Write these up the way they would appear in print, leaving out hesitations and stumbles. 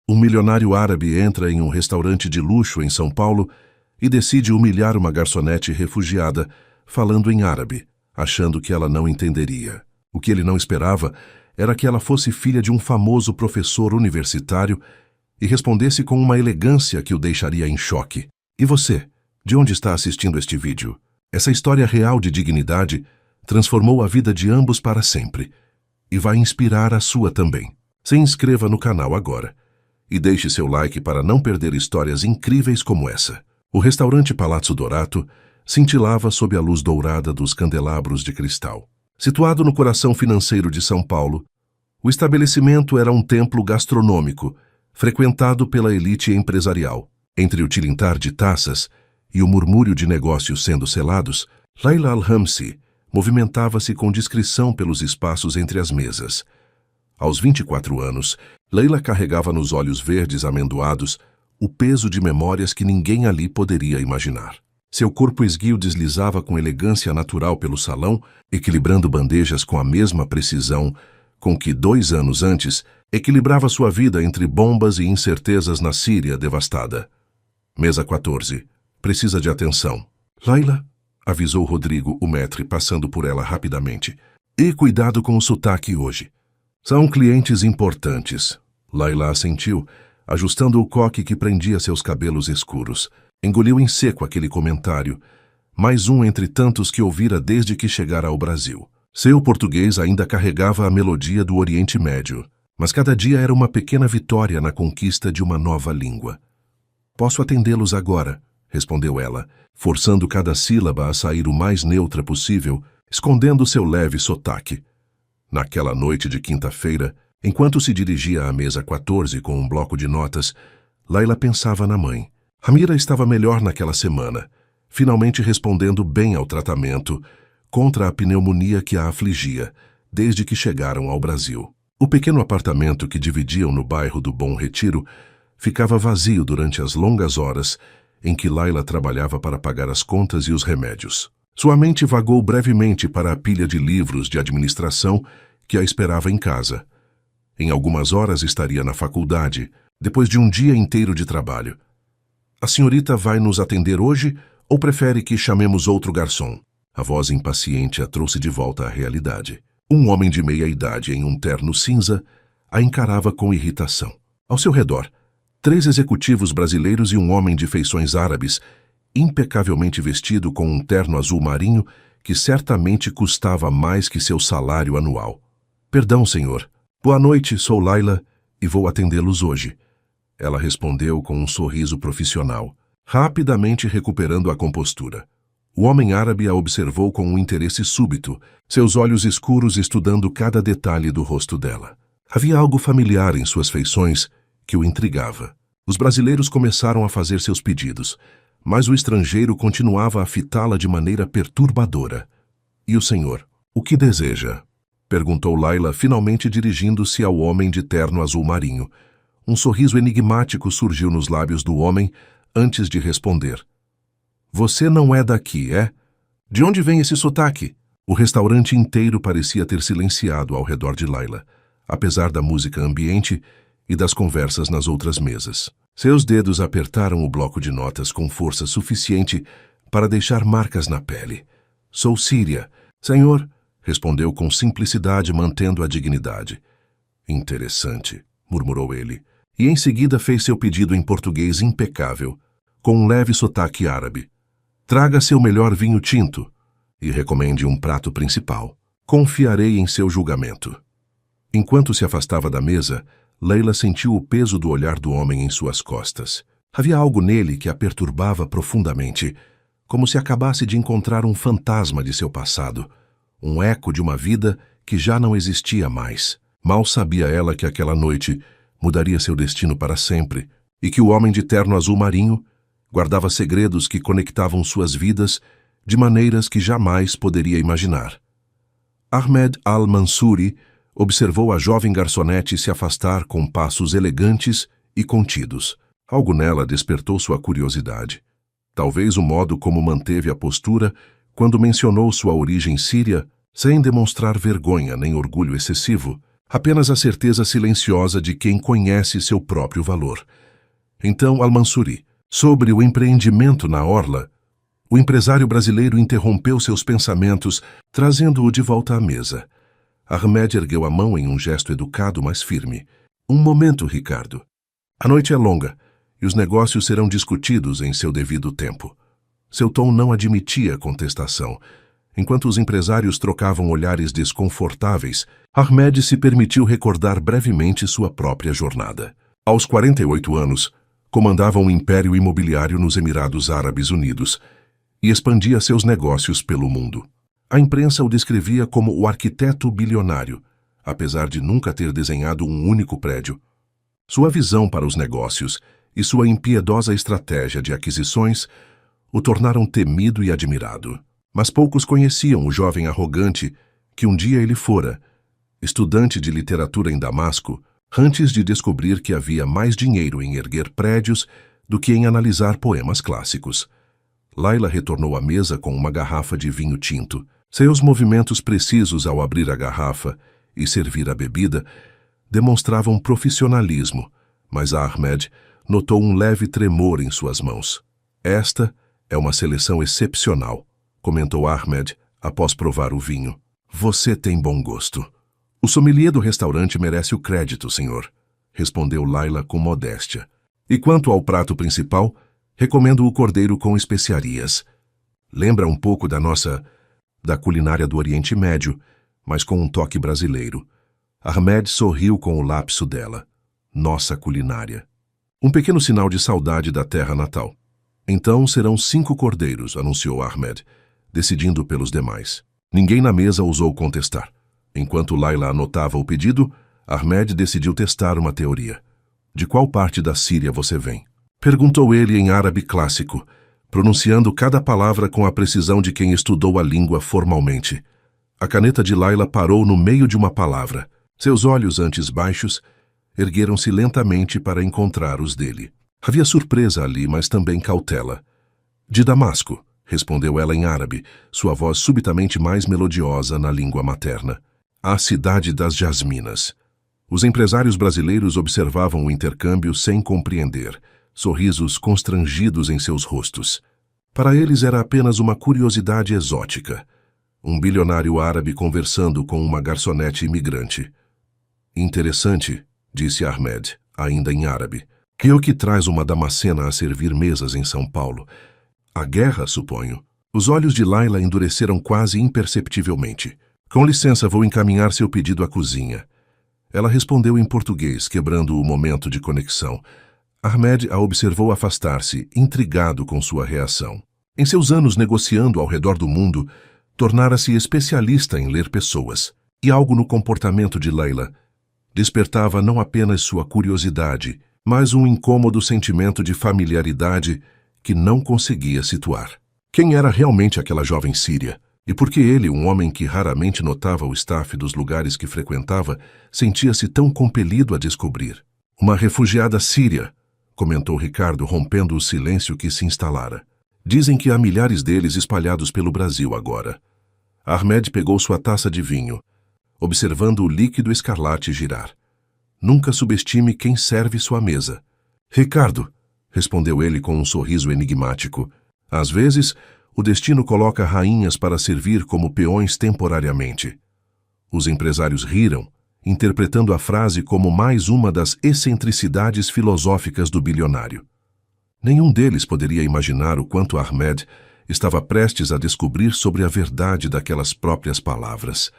Um milionário árabe entra em um restaurante de luxo em São Paulo e decide humilhar uma garçonete refugiada, falando em árabe, achando que ela não entenderia. O que ele não esperava era que ela fosse filha de um famoso professor universitário e respondesse com uma elegância que o deixaria em choque. E você, de onde está assistindo este vídeo? Essa história real de dignidade transformou a vida de ambos para sempre e vai inspirar a sua também. Se inscreva no canal agora e deixe seu like para não perder histórias incríveis como essa. O restaurante Palazzo Dorato cintilava sob a luz dourada dos candelabros de cristal. Situado no coração financeiro de São Paulo, o estabelecimento era um templo gastronômico, frequentado pela elite empresarial. Entre o tilintar de taças e o murmúrio de negócios sendo selados, Laila Al-Hamsi movimentava-se com discrição pelos espaços entre as mesas. Aos 24 anos, Leila carregava nos olhos verdes amendoados o peso de memórias que ninguém ali poderia imaginar. Seu corpo esguio deslizava com elegância natural pelo salão, equilibrando bandejas com a mesma precisão com que 2 anos antes equilibrava sua vida entre bombas e incertezas na Síria devastada. Mesa 14. Precisa de atenção. Laila, avisou Rodrigo, o maître, passando por ela rapidamente. E cuidado com o sotaque hoje. São clientes importantes. Laila assentiu, ajustando o coque que prendia seus cabelos escuros. Engoliu em seco aquele comentário, mais um entre tantos que ouvira desde que chegara ao Brasil. Seu português ainda carregava a melodia do Oriente Médio, mas cada dia era uma pequena vitória na conquista de uma nova língua. Posso atendê-los agora, respondeu ela, forçando cada sílaba a sair o mais neutra possível, escondendo seu leve sotaque. Naquela noite de quinta-feira, enquanto se dirigia à mesa 14 com um bloco de notas, Laila pensava na mãe. Ramira estava melhor naquela semana, finalmente respondendo bem ao tratamento contra a pneumonia que a afligia desde que chegaram ao Brasil. O pequeno apartamento que dividiam no bairro do Bom Retiro ficava vazio durante as longas horas em que Laila trabalhava para pagar as contas e os remédios. Sua mente vagou brevemente para a pilha de livros de administração que a esperava em casa. Em algumas horas estaria na faculdade, depois de um dia inteiro de trabalho. A senhorita vai nos atender hoje ou prefere que chamemos outro garçom? A voz impaciente a trouxe de volta à realidade. Um homem de meia idade em um terno cinza a encarava com irritação. Ao seu redor, 3 executivos brasileiros e um homem de feições árabes, impecavelmente vestido com um terno azul marinho que certamente custava mais que seu salário anual. Perdão, senhor. Boa noite, sou Laila e vou atendê-los hoje. Ela respondeu com um sorriso profissional, rapidamente recuperando a compostura. O homem árabe a observou com um interesse súbito, seus olhos escuros estudando cada detalhe do rosto dela. Havia algo familiar em suas feições que o intrigava. Os brasileiros começaram a fazer seus pedidos, mas o estrangeiro continuava a fitá-la de maneira perturbadora. E o senhor, o que deseja? Perguntou Laila, finalmente dirigindo-se ao homem de terno azul marinho. Um sorriso enigmático surgiu nos lábios do homem antes de responder. Você não é daqui, é? De onde vem esse sotaque? O restaurante inteiro parecia ter silenciado ao redor de Laila, apesar da música ambiente e das conversas nas outras mesas. Seus dedos apertaram o bloco de notas com força suficiente para deixar marcas na pele. Sou síria. Senhor, respondeu com simplicidade, mantendo a dignidade. Interessante, murmurou ele. E em seguida fez seu pedido em português impecável, com um leve sotaque árabe. Traga seu melhor vinho tinto e recomende um prato principal. Confiarei em seu julgamento. Enquanto se afastava da mesa, Leila sentiu o peso do olhar do homem em suas costas. Havia algo nele que a perturbava profundamente, como se acabasse de encontrar um fantasma de seu passado, um eco de uma vida que já não existia mais. Mal sabia ela que aquela noite mudaria seu destino para sempre, e que o homem de terno azul marinho guardava segredos que conectavam suas vidas de maneiras que jamais poderia imaginar. Ahmed Al-Mansuri observou a jovem garçonete se afastar com passos elegantes e contidos. Algo nela despertou sua curiosidade. Talvez o modo como manteve a postura quando mencionou sua origem síria, sem demonstrar vergonha nem orgulho excessivo, Apenas a certeza silenciosa de quem conhece seu próprio valor. Então, Al-Mansuri, sobre o empreendimento na orla, o empresário brasileiro interrompeu seus pensamentos, trazendo-o de volta à mesa. Ahmed ergueu a mão em um gesto educado, mas firme. Um momento, Ricardo. A noite é longa, e os negócios serão discutidos em seu devido tempo. Seu tom não admitia contestação. Enquanto os empresários trocavam olhares desconfortáveis, Ahmed se permitiu recordar brevemente sua própria jornada. Aos 48 anos, comandava um império imobiliário nos Emirados Árabes Unidos e expandia seus negócios pelo mundo. A imprensa o descrevia como o arquiteto bilionário, apesar de nunca ter desenhado um único prédio. Sua visão para os negócios e sua impiedosa estratégia de aquisições o tornaram temido e admirado. Mas poucos conheciam o jovem arrogante que um dia ele fora, estudante de literatura em Damasco, antes de descobrir que havia mais dinheiro em erguer prédios do que em analisar poemas clássicos. Laila retornou à mesa com uma garrafa de vinho tinto. Seus movimentos precisos ao abrir a garrafa e servir a bebida demonstravam profissionalismo, mas Ahmed notou um leve tremor em suas mãos. Esta é uma seleção excepcional, comentou Ahmed após provar o vinho. Você tem bom gosto. O sommelier do restaurante merece o crédito, senhor, respondeu Laila com modéstia. E quanto ao prato principal, recomendo o cordeiro com especiarias. Lembra um pouco da culinária do Oriente Médio, mas com um toque brasileiro. Ahmed sorriu com o lapso dela. Nossa culinária. Um pequeno sinal de saudade da terra natal. Então serão 5 cordeiros, anunciou Ahmed, decidindo pelos demais. Ninguém na mesa ousou contestar. Enquanto Laila anotava o pedido, Ahmed decidiu testar uma teoria. De qual parte da Síria você vem? Perguntou ele em árabe clássico, pronunciando cada palavra com a precisão de quem estudou a língua formalmente. A caneta de Laila parou no meio de uma palavra. Seus olhos, antes baixos, ergueram-se lentamente para encontrar os dele. Havia surpresa ali, mas também cautela. De Damasco, respondeu ela em árabe, sua voz subitamente mais melodiosa na língua materna. A cidade das jasminas. Os empresários brasileiros observavam o intercâmbio sem compreender, sorrisos constrangidos em seus rostos. Para eles era apenas uma curiosidade exótica. Um bilionário árabe conversando com uma garçonete imigrante. Interessante, disse Ahmed, ainda em árabe. Que é o que traz uma damascena a servir mesas em São Paulo? A guerra, suponho. Os olhos de Laila endureceram quase imperceptivelmente. Com licença, vou encaminhar seu pedido à cozinha. Ela respondeu em português, quebrando o momento de conexão. Ahmed a observou afastar-se, intrigado com sua reação. Em seus anos negociando ao redor do mundo, tornara-se especialista em ler pessoas. E algo no comportamento de Laila despertava não apenas sua curiosidade, mas um incômodo sentimento de familiaridade que não conseguia situar. Quem era realmente aquela jovem síria? E por que ele, um homem que raramente notava o staff dos lugares que frequentava, sentia-se tão compelido a descobrir? Uma refugiada síria, comentou Ricardo, rompendo o silêncio que se instalara. Dizem que há milhares deles espalhados pelo Brasil agora. Ahmed pegou sua taça de vinho, observando o líquido escarlate girar. Nunca subestime quem serve sua mesa. Ricardo, respondeu ele com um sorriso enigmático. Às vezes, o destino coloca rainhas para servir como peões temporariamente. Os empresários riram, interpretando a frase como mais uma das excentricidades filosóficas do bilionário. Nenhum deles poderia imaginar o quanto Ahmed estava prestes a descobrir sobre a verdade daquelas próprias palavras.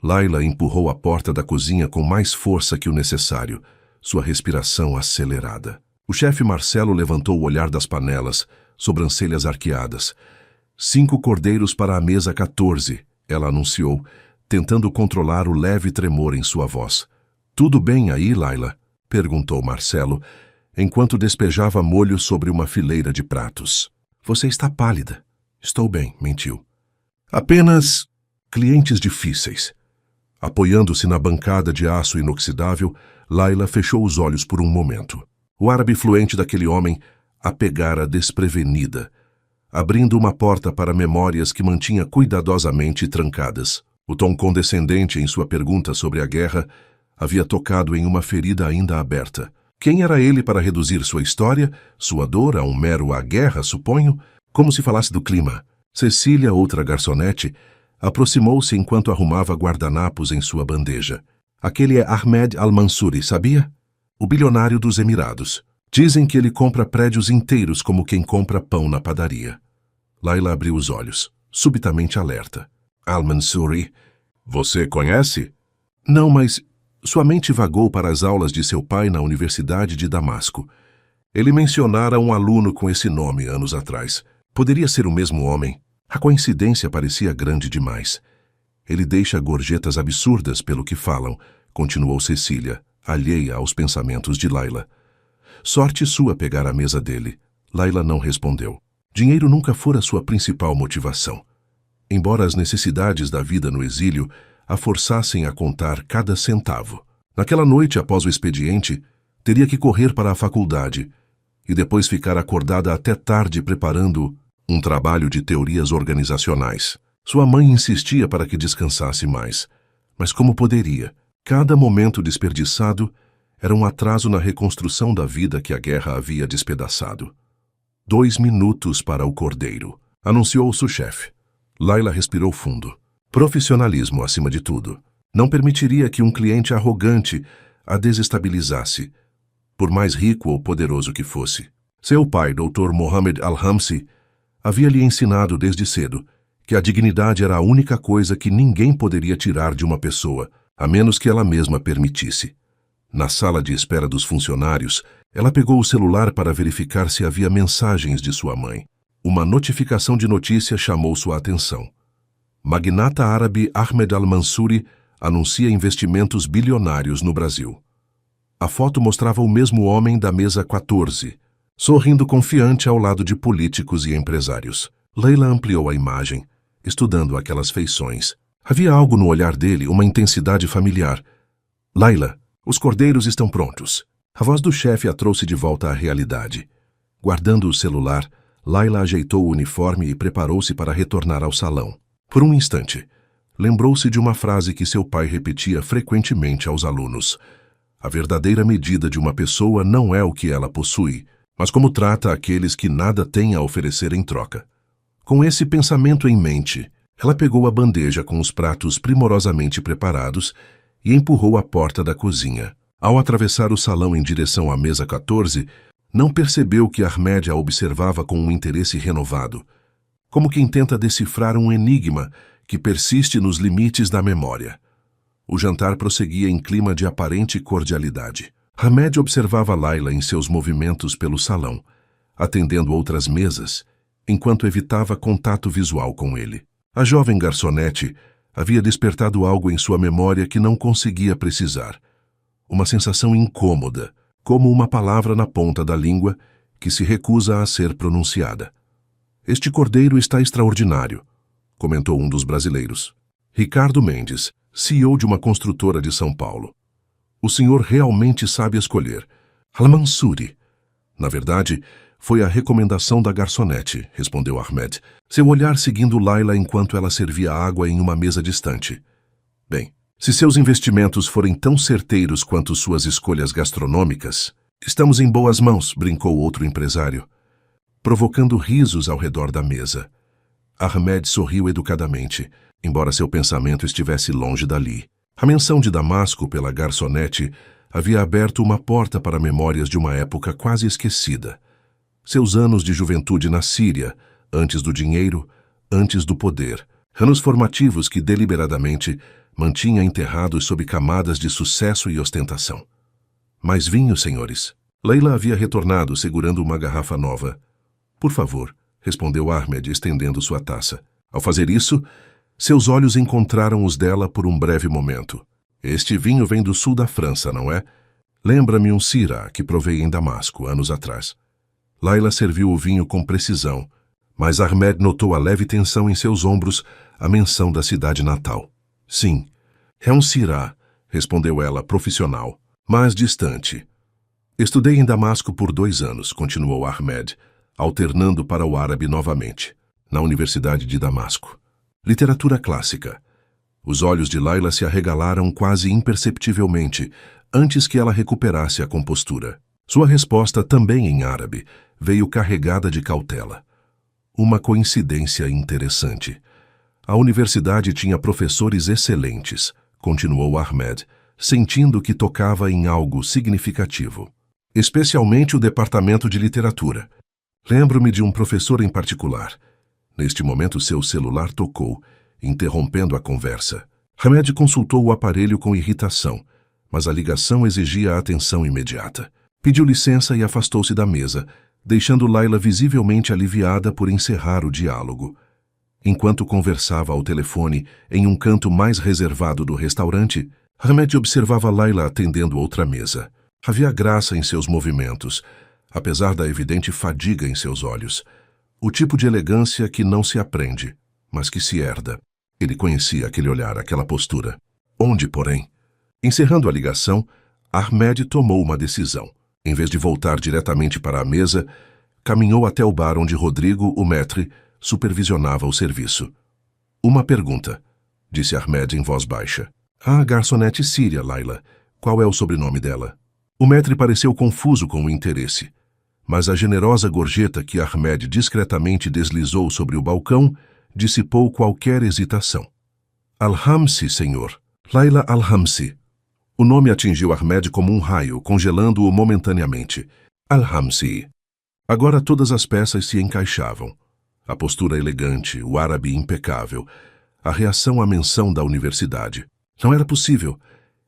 Laila empurrou a porta da cozinha com mais força que o necessário, sua respiração acelerada. O chefe Marcelo levantou o olhar das panelas, sobrancelhas arqueadas. 5 cordeiros para a mesa 14, ela anunciou, tentando controlar o leve tremor em sua voz. Tudo bem aí, Laila? Perguntou Marcelo, enquanto despejava molho sobre uma fileira de pratos. Você está pálida. Estou bem, mentiu. Apenas clientes difíceis. Apoiando-se na bancada de aço inoxidável, Laila fechou os olhos por um momento. O árabe fluente daquele homem a pegara desprevenida, abrindo uma porta para memórias que mantinha cuidadosamente trancadas. O tom condescendente em sua pergunta sobre a guerra havia tocado em uma ferida ainda aberta. Quem era ele para reduzir sua história, sua dor, a um mero "a guerra", suponho? Como se falasse do clima. Cecília, outra garçonete, aproximou-se enquanto arrumava guardanapos em sua bandeja. Aquele é Ahmed Al-Mansuri, sabia? O bilionário dos Emirados. Dizem que ele compra prédios inteiros como quem compra pão na padaria. Layla abriu os olhos, subitamente alerta. Al-Mansuri? Você conhece? Não, mas sua mente vagou para as aulas de seu pai na Universidade de Damasco. Ele mencionara um aluno com esse nome anos atrás. Poderia ser o mesmo homem. A coincidência parecia grande demais. Ele deixa gorjetas absurdas pelo que falam, continuou Cecília, alheia aos pensamentos de Layla. Sorte sua pegar a mesa dele. Layla não respondeu. Dinheiro nunca fora sua principal motivação. Embora as necessidades da vida no exílio a forçassem a contar cada centavo. Naquela noite, após o expediente, teria que correr para a faculdade e depois ficar acordada até tarde preparando um trabalho de teorias organizacionais. Sua mãe insistia para que descansasse mais. Mas como poderia? Cada momento desperdiçado era um atraso na reconstrução da vida que a guerra havia despedaçado. 2 minutos para o cordeiro, anunciou o sous-chefe. Layla respirou fundo. Profissionalismo acima de tudo. Não permitiria que um cliente arrogante a desestabilizasse, por mais rico ou poderoso que fosse. Seu pai, Dr. Mohammed Al-Hamsi, havia lhe ensinado desde cedo que a dignidade era a única coisa que ninguém poderia tirar de uma pessoa, a menos que ela mesma permitisse. Na sala de espera dos funcionários, ela pegou o celular para verificar se havia mensagens de sua mãe. Uma notificação de notícia chamou sua atenção. Magnata árabe Ahmed Al-Mansuri anuncia investimentos bilionários no Brasil. A foto mostrava o mesmo homem da mesa 14, sorrindo confiante ao lado de políticos e empresários. Layla ampliou a imagem, estudando aquelas feições. Havia algo no olhar dele, uma intensidade familiar. Layla, os cordeiros estão prontos. A voz do chefe a trouxe de volta à realidade. Guardando o celular, Layla ajeitou o uniforme e preparou-se para retornar ao salão. Por um instante, lembrou-se de uma frase que seu pai repetia frequentemente aos alunos. A verdadeira medida de uma pessoa não é o que ela possui, mas como trata aqueles que nada têm a oferecer em troca. Com esse pensamento em mente, ela pegou a bandeja com os pratos primorosamente preparados e empurrou a porta da cozinha. Ao atravessar o salão em direção à mesa 14, não percebeu que Ahmed a observava com um interesse renovado, como quem tenta decifrar um enigma que persiste nos limites da memória. O jantar prosseguia em clima de aparente cordialidade. Ahmed observava Layla em seus movimentos pelo salão, atendendo outras mesas, enquanto evitava contato visual com ele. A jovem garçonete havia despertado algo em sua memória que não conseguia precisar. Uma sensação incômoda, como uma palavra na ponta da língua que se recusa a ser pronunciada. Este cordeiro está extraordinário, comentou um dos brasileiros. Ricardo Mendes, CEO de uma construtora de São Paulo. O senhor realmente sabe escolher. Al-Mansuri. Na verdade, foi a recomendação da garçonete, respondeu Ahmed, seu olhar seguindo Layla enquanto ela servia água em uma mesa distante. Bem, se seus investimentos forem tão certeiros quanto suas escolhas gastronômicas, estamos em boas mãos, brincou outro empresário, provocando risos ao redor da mesa. Ahmed sorriu educadamente, embora seu pensamento estivesse longe dali. A menção de Damasco pela garçonete havia aberto uma porta para memórias de uma época quase esquecida. Seus anos de juventude na Síria, antes do dinheiro, antes do poder. Anos formativos que deliberadamente mantinha enterrados sob camadas de sucesso e ostentação. Mais vinho, senhores. Layla havia retornado segurando uma garrafa nova. Por favor, respondeu Ahmed, estendendo sua taça. Ao fazer isso, seus olhos encontraram os dela por um breve momento. Este vinho vem do sul da França, não é? Lembra-me um Syrah que provei em Damasco, anos atrás. Layla serviu o vinho com precisão, mas Ahmed notou a leve tensão em seus ombros, a menção da cidade natal. Sim, é um Syrah, respondeu ela, profissional, mas distante. Estudei em Damasco por 2 anos, continuou Ahmed, alternando para o árabe novamente, na Universidade de Damasco. Literatura clássica. Os olhos de Layla se arregalaram quase imperceptivelmente, antes que ela recuperasse a compostura. Sua resposta, também em árabe, veio carregada de cautela. Uma coincidência interessante. A universidade tinha professores excelentes, continuou Ahmed, sentindo que tocava em algo significativo. Especialmente o departamento de literatura. Lembro-me de um professor em particular. Neste momento seu celular tocou, interrompendo a conversa. Ahmed consultou o aparelho com irritação, mas a ligação exigia a atenção imediata. Pediu licença e afastou-se da mesa, deixando Layla visivelmente aliviada por encerrar o diálogo. Enquanto conversava ao telefone, em um canto mais reservado do restaurante, Ahmed observava Layla atendendo outra mesa. Havia graça em seus movimentos, apesar da evidente fadiga em seus olhos. O tipo de elegância que não se aprende, mas que se herda. Ele conhecia aquele olhar, aquela postura. Onde, porém? Encerrando a ligação, Ahmed tomou uma decisão. Em vez de voltar diretamente para a mesa, caminhou até o bar onde Rodrigo, o maître, supervisionava o serviço. Uma pergunta, disse Ahmed em voz baixa. A garçonete síria, Layla. Qual é o sobrenome dela? O maître pareceu confuso com o interesse, mas a generosa gorjeta que Ahmed discretamente deslizou sobre o balcão dissipou qualquer hesitação. Al-Hamsi, senhor. Layla Al-Hamsi. O nome atingiu Ahmed como um raio, congelando-o momentaneamente. Al-Hamsi. Agora todas as peças se encaixavam. A postura elegante, o árabe impecável, a reação à menção da universidade. Não era possível.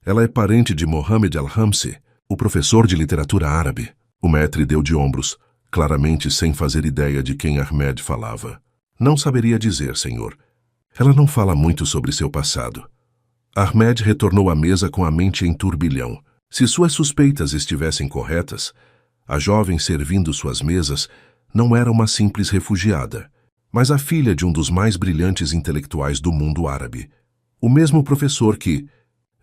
Ela é parente de Mohammed Al-Hamsi, o professor de literatura árabe. O maître deu de ombros, claramente sem fazer ideia de quem Ahmed falava. Não saberia dizer, senhor. Ela não fala muito sobre seu passado. Ahmed retornou à mesa com a mente em turbilhão. Se suas suspeitas estivessem corretas, a jovem servindo suas mesas não era uma simples refugiada, mas a filha de um dos mais brilhantes intelectuais do mundo árabe. O mesmo professor que,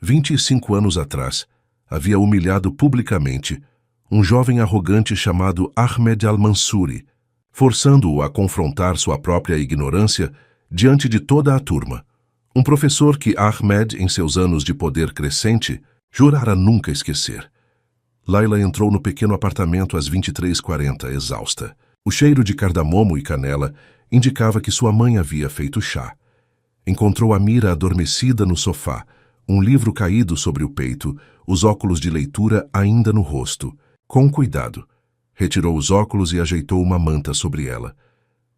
25 anos atrás, havia humilhado publicamente um jovem arrogante chamado Ahmed Al-Mansuri, forçando-o a confrontar sua própria ignorância diante de toda a turma. Um professor que Ahmed, em seus anos de poder crescente, jurara nunca esquecer. Layla entrou no pequeno apartamento às 23h40, exausta. O cheiro de cardamomo e canela indicava que sua mãe havia feito chá. Encontrou Amira adormecida no sofá, um livro caído sobre o peito, os óculos de leitura ainda no rosto. Com cuidado, retirou os óculos e ajeitou uma manta sobre ela.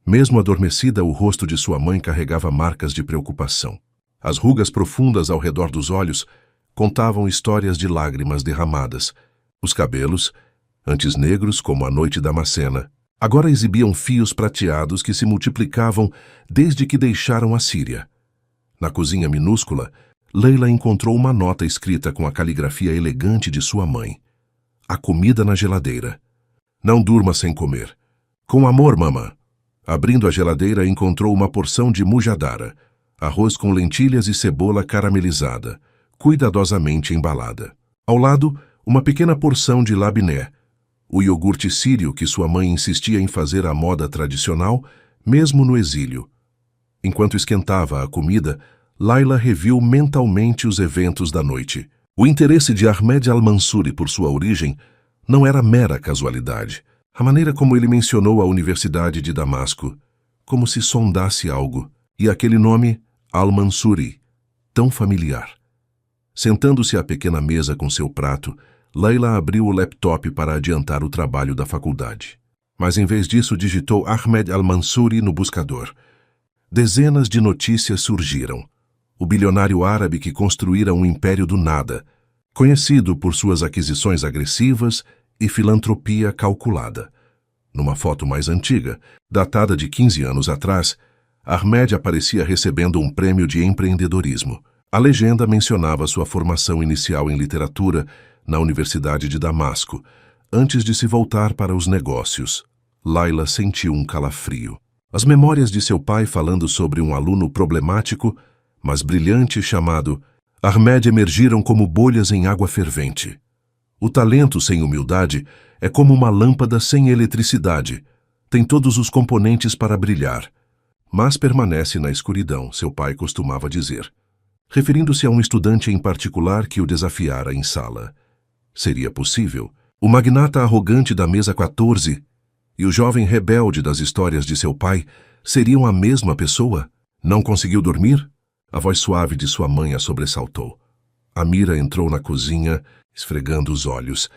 Mesmo adormecida, o rosto de sua mãe carregava marcas de preocupação. As rugas profundas ao redor dos olhos contavam histórias de lágrimas derramadas. Os cabelos, antes negros como a noite damascena, agora exibiam fios prateados que se multiplicavam desde que deixaram a Síria. Na cozinha minúscula, Layla encontrou uma nota escrita com a caligrafia elegante de sua mãe. A comida na geladeira. Não durma sem comer. Com amor, mamã. Abrindo a geladeira, encontrou uma porção de mujadara, arroz com lentilhas e cebola caramelizada, cuidadosamente embalada. Ao lado, uma pequena porção de labiné, o iogurte sírio que sua mãe insistia em fazer à moda tradicional, mesmo no exílio. Enquanto esquentava a comida, Layla reviu mentalmente os eventos da noite. O interesse de Ahmed Al-Mansuri por sua origem não era mera casualidade. A maneira como ele mencionou a Universidade de Damasco, como se sondasse algo, e aquele nome, Al-Mansuri, tão familiar. Sentando-se à pequena mesa com seu prato, Layla abriu o laptop para adiantar o trabalho da faculdade. Mas em vez disso digitou Ahmed Al-Mansuri no buscador. Dezenas de notícias surgiram. O bilionário árabe que construíra um império do nada, conhecido por suas aquisições agressivas e filantropia calculada. Numa foto mais antiga, datada de 15 anos atrás, Ahmed aparecia recebendo um prêmio de empreendedorismo. A legenda mencionava sua formação inicial em literatura na Universidade de Damasco, antes de se voltar para os negócios. Layla sentiu um calafrio. As memórias de seu pai falando sobre um aluno problemático, mas brilhante, chamado Ahmed, emergiram como bolhas em água fervente. O talento sem humildade é como uma lâmpada sem eletricidade. Tem todos os componentes para brilhar, mas permanece na escuridão, seu pai costumava dizer. referindo-se a um estudante em particular que o desafiara em sala. Seria possível? O magnata arrogante da mesa 14 e o jovem rebelde das histórias de seu pai seriam a mesma pessoa? Não conseguiu dormir? A voz suave de sua mãe a sobressaltou. Amira entrou na cozinha, esfregando os olhos.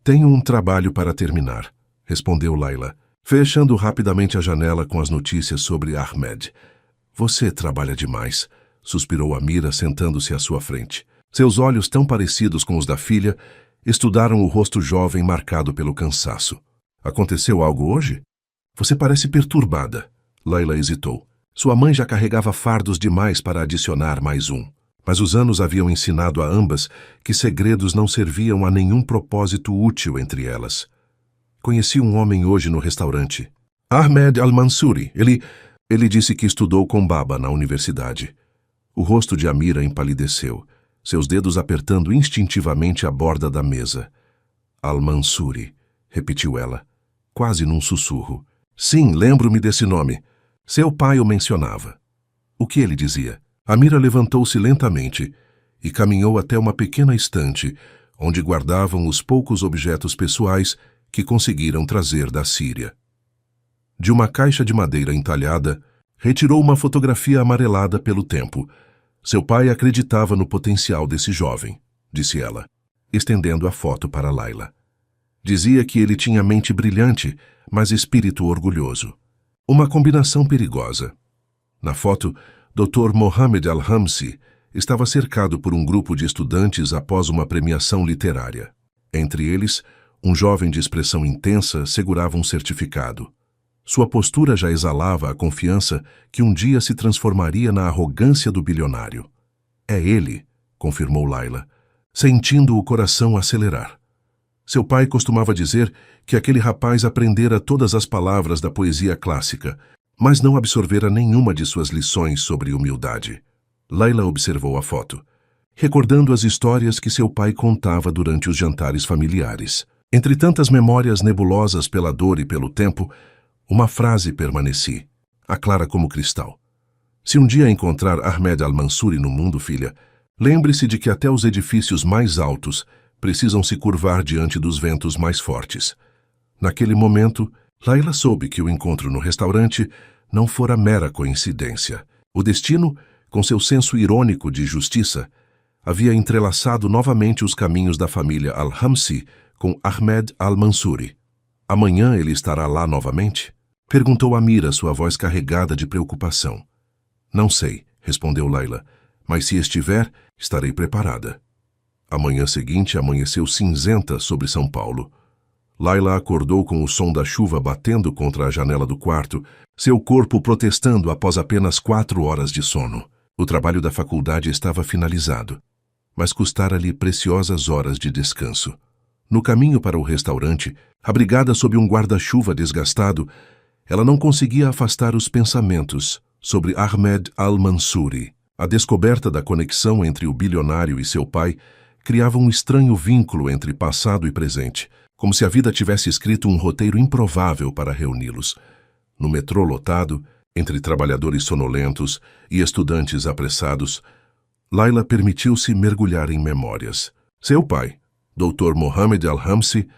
Tenho um trabalho para terminar, respondeu Layla, fechando rapidamente a janela com as notícias sobre Ahmed. Você trabalha demais, suspirou Amira, sentando-se à sua frente. Seus olhos, tão parecidos com os da filha, estudaram o rosto jovem marcado pelo cansaço. Aconteceu algo hoje? Você parece perturbada. Layla hesitou. Sua mãe já carregava fardos demais para adicionar mais um. Mas os anos haviam ensinado a ambas que segredos não serviam a nenhum propósito útil entre elas. Conheci um homem hoje no restaurante. Ahmed Al-Mansouri. Ele disse que estudou com Baba na universidade. O rosto de Amira empalideceu, seus dedos apertando instintivamente a borda da mesa. Al-Mansouri, repetiu ela, quase num sussurro. Sim, lembro-me desse nome. Seu pai o mencionava. O que ele dizia? Amira levantou-se lentamente e caminhou até uma pequena estante, onde guardavam os poucos objetos pessoais que conseguiram trazer da Síria. De uma caixa de madeira entalhada, retirou uma fotografia amarelada pelo tempo. Seu pai acreditava no potencial desse jovem, disse ela, estendendo a foto para Layla. Dizia que ele tinha mente brilhante, mas espírito orgulhoso. Uma combinação perigosa. Na foto, Dr. Mohammed Al-Hamsi estava cercado por um grupo de estudantes após uma premiação literária. Entre eles, um jovem de expressão intensa segurava um certificado. Sua postura já exalava a confiança que um dia se transformaria na arrogância do bilionário. É ele, confirmou Layla, sentindo o coração acelerar. Seu pai costumava dizer que aquele rapaz aprendera todas as palavras da poesia clássica, mas não absorvera nenhuma de suas lições sobre humildade. Layla observou a foto, recordando as histórias que seu pai contava durante os jantares familiares. Entre tantas memórias nebulosas pela dor e pelo tempo, uma frase permaneci, clara como cristal. Se um dia encontrar Ahmed Al-Mansouri no mundo, filha, lembre-se de que até os edifícios mais altos precisam se curvar diante dos ventos mais fortes. Naquele momento, Layla soube que o encontro no restaurante não fora mera coincidência. O destino, com seu senso irônico de justiça, havia entrelaçado novamente os caminhos da família Al-Hamsi com Ahmed Al-Mansouri. Amanhã ele estará lá novamente? Perguntou Amira, sua voz carregada de preocupação. Não sei, respondeu Layla, mas se estiver, estarei preparada. A manhã seguinte amanheceu cinzenta sobre São Paulo. Layla acordou com o som da chuva batendo contra a janela do quarto, seu corpo protestando após apenas 4 horas de sono. O trabalho da faculdade estava finalizado, mas custara-lhe preciosas horas de descanso. No caminho para o restaurante, abrigada sob um guarda-chuva desgastado, ela não conseguia afastar os pensamentos sobre Ahmed Al-Mansouri. A descoberta da conexão entre o bilionário e seu pai criava um estranho vínculo entre passado e presente, como se a vida tivesse escrito um roteiro improvável para reuni-los. No metrô lotado, entre trabalhadores sonolentos e estudantes apressados, Layla permitiu-se mergulhar em memórias. Seu pai, Dr. Mohammed Al-Hamsi,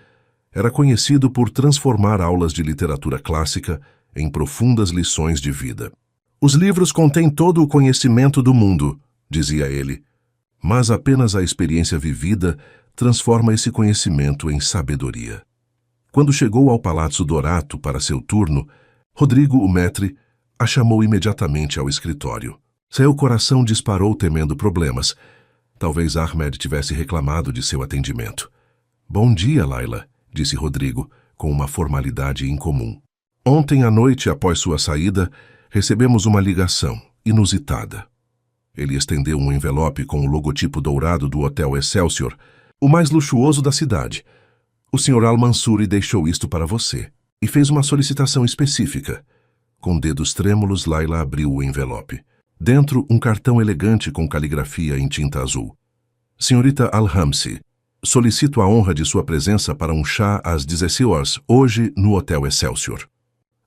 era conhecido por transformar aulas de literatura clássica em profundas lições de vida. Os livros contêm todo o conhecimento do mundo, dizia ele, mas apenas a experiência vivida transforma esse conhecimento em sabedoria. Quando chegou ao Palazzo Dorato para seu turno, Rodrigo, o maître, a chamou imediatamente ao escritório. Seu coração disparou temendo problemas. Talvez Ahmed tivesse reclamado de seu atendimento. Bom dia, Layla, disse Rodrigo, com uma formalidade incomum. Ontem à noite, após sua saída, recebemos uma ligação inusitada. Ele estendeu um envelope com o logotipo dourado do Hotel Excelsior, o mais luxuoso da cidade. O Sr. Al-Mansouri deixou isto para você e fez uma solicitação específica. Com dedos trêmulos, Layla abriu o envelope. Dentro, um cartão elegante com caligrafia em tinta azul. Senhorita Al-Hamsi, solicito a honra de sua presença para um chá às 16 horas, hoje, no Hotel Excelsior.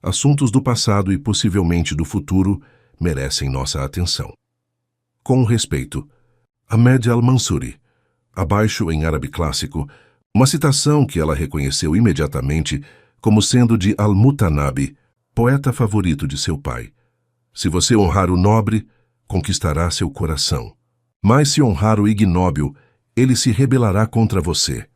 Assuntos do passado e possivelmente do futuro merecem nossa atenção. Com respeito, Ahmed al-Mansuri. Abaixo, em árabe clássico, uma citação que ela reconheceu imediatamente como sendo de Al-Mutanabi, poeta favorito de seu pai. Se você honrar o nobre, conquistará seu coração. Mas se honrar o ignóbil, ele se rebelará contra você.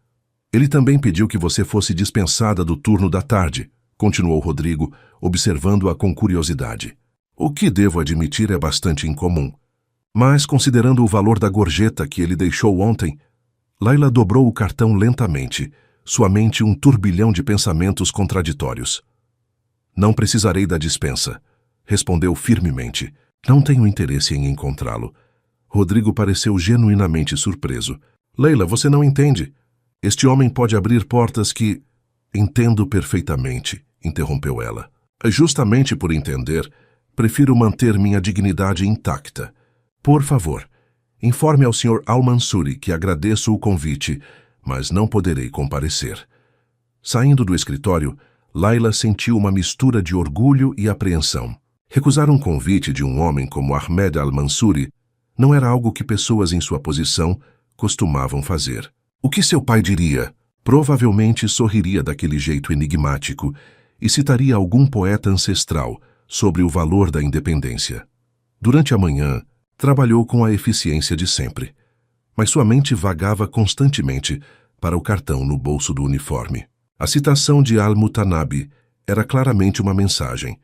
Ele também pediu que você fosse dispensada do turno da tarde, continuou Rodrigo, observando-a com curiosidade. O que devo admitir é bastante incomum. Mas, considerando o valor da gorjeta que ele deixou ontem, Layla dobrou o cartão lentamente, sua mente um turbilhão de pensamentos contraditórios. Não precisarei da dispensa, respondeu firmemente. Não tenho interesse em encontrá-lo. Rodrigo pareceu genuinamente surpreso. Layla, você não entende. Este homem pode abrir portas que... Entendo perfeitamente, interrompeu ela. Justamente por entender, prefiro manter minha dignidade intacta. Por favor, informe ao Sr. Al-Mansuri que agradeço o convite, mas não poderei comparecer. Saindo do escritório, Layla sentiu uma mistura de orgulho e apreensão. Recusar um convite de um homem como Ahmed al-Mansuri não era algo que pessoas em sua posição costumavam fazer. O que seu pai diria? Provavelmente sorriria daquele jeito enigmático e citaria algum poeta ancestral sobre o valor da independência. Durante a manhã, trabalhou com a eficiência de sempre, mas sua mente vagava constantemente para o cartão no bolso do uniforme. A citação de Al-Mutanabi era claramente uma mensagem.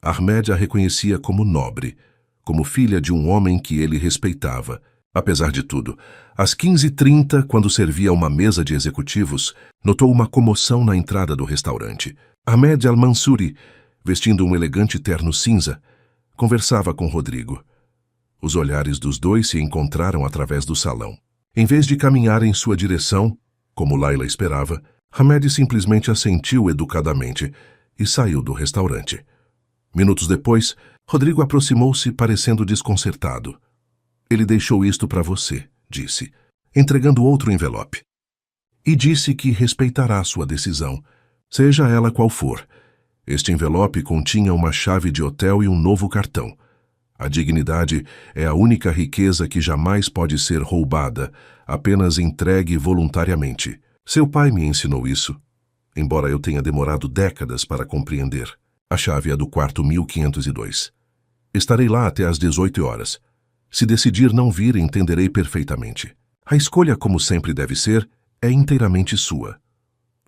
Ahmed a reconhecia como nobre, como filha de um homem que ele respeitava. Apesar de tudo, às 15h30, quando servia uma mesa de executivos, notou uma comoção na entrada do restaurante. Ahmed al-Mansuri, vestindo um elegante terno cinza, conversava com Rodrigo. Os olhares dos dois se encontraram através do salão. Em vez de caminhar em sua direção, como Layla esperava, Ahmed simplesmente assentiu educadamente e saiu do restaurante. Minutos depois, Rodrigo aproximou-se parecendo desconcertado. Ele deixou isto para você, disse, entregando outro envelope. E disse que respeitará sua decisão, seja ela qual for. Este envelope continha uma chave de hotel e um novo cartão. A dignidade é a única riqueza que jamais pode ser roubada, apenas entregue voluntariamente. Seu pai me ensinou isso, embora eu tenha demorado décadas para compreender. A chave é do quarto 1502. Estarei lá até às 18h. Se decidir não vir, entenderei perfeitamente. A escolha, como sempre deve ser, é inteiramente sua.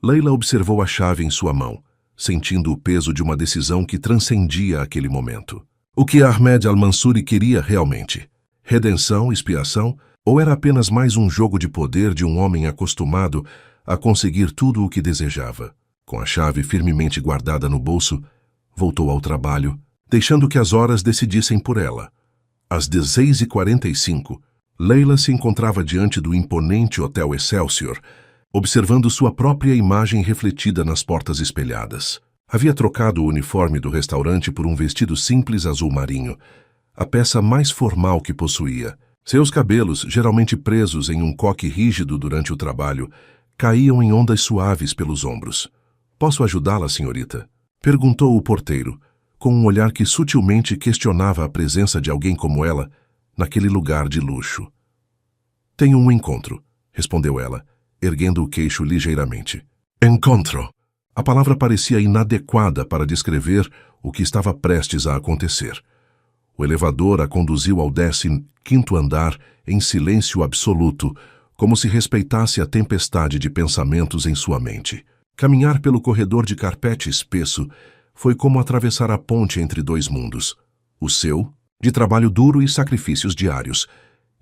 Layla observou a chave em sua mão, sentindo o peso de uma decisão que transcendia aquele momento. O que Ahmed al-Mansuri queria realmente? Redenção, expiação, ou era apenas mais um jogo de poder de um homem acostumado a conseguir tudo o que desejava? Com a chave firmemente guardada no bolso, voltou ao trabalho, deixando que as horas decidissem por ela. Às 16h45, Layla se encontrava diante do imponente Hotel Excelsior, observando sua própria imagem refletida nas portas espelhadas. Havia trocado o uniforme do restaurante por um vestido simples azul marinho, a peça mais formal que possuía. Seus cabelos, geralmente presos em um coque rígido durante o trabalho, caíam em ondas suaves pelos ombros. "Posso ajudá-la, senhorita?" perguntou o porteiro, com um olhar que sutilmente questionava a presença de alguém como ela naquele lugar de luxo. "Tenho um encontro", respondeu ela, erguendo o queixo ligeiramente. "Encontro!" A palavra parecia inadequada para descrever o que estava prestes a acontecer. O elevador a conduziu ao 15º andar em silêncio absoluto, como se respeitasse a tempestade de pensamentos em sua mente. Caminhar pelo corredor de carpete espesso foi como atravessar a ponte entre dois mundos. O seu, de trabalho duro e sacrifícios diários,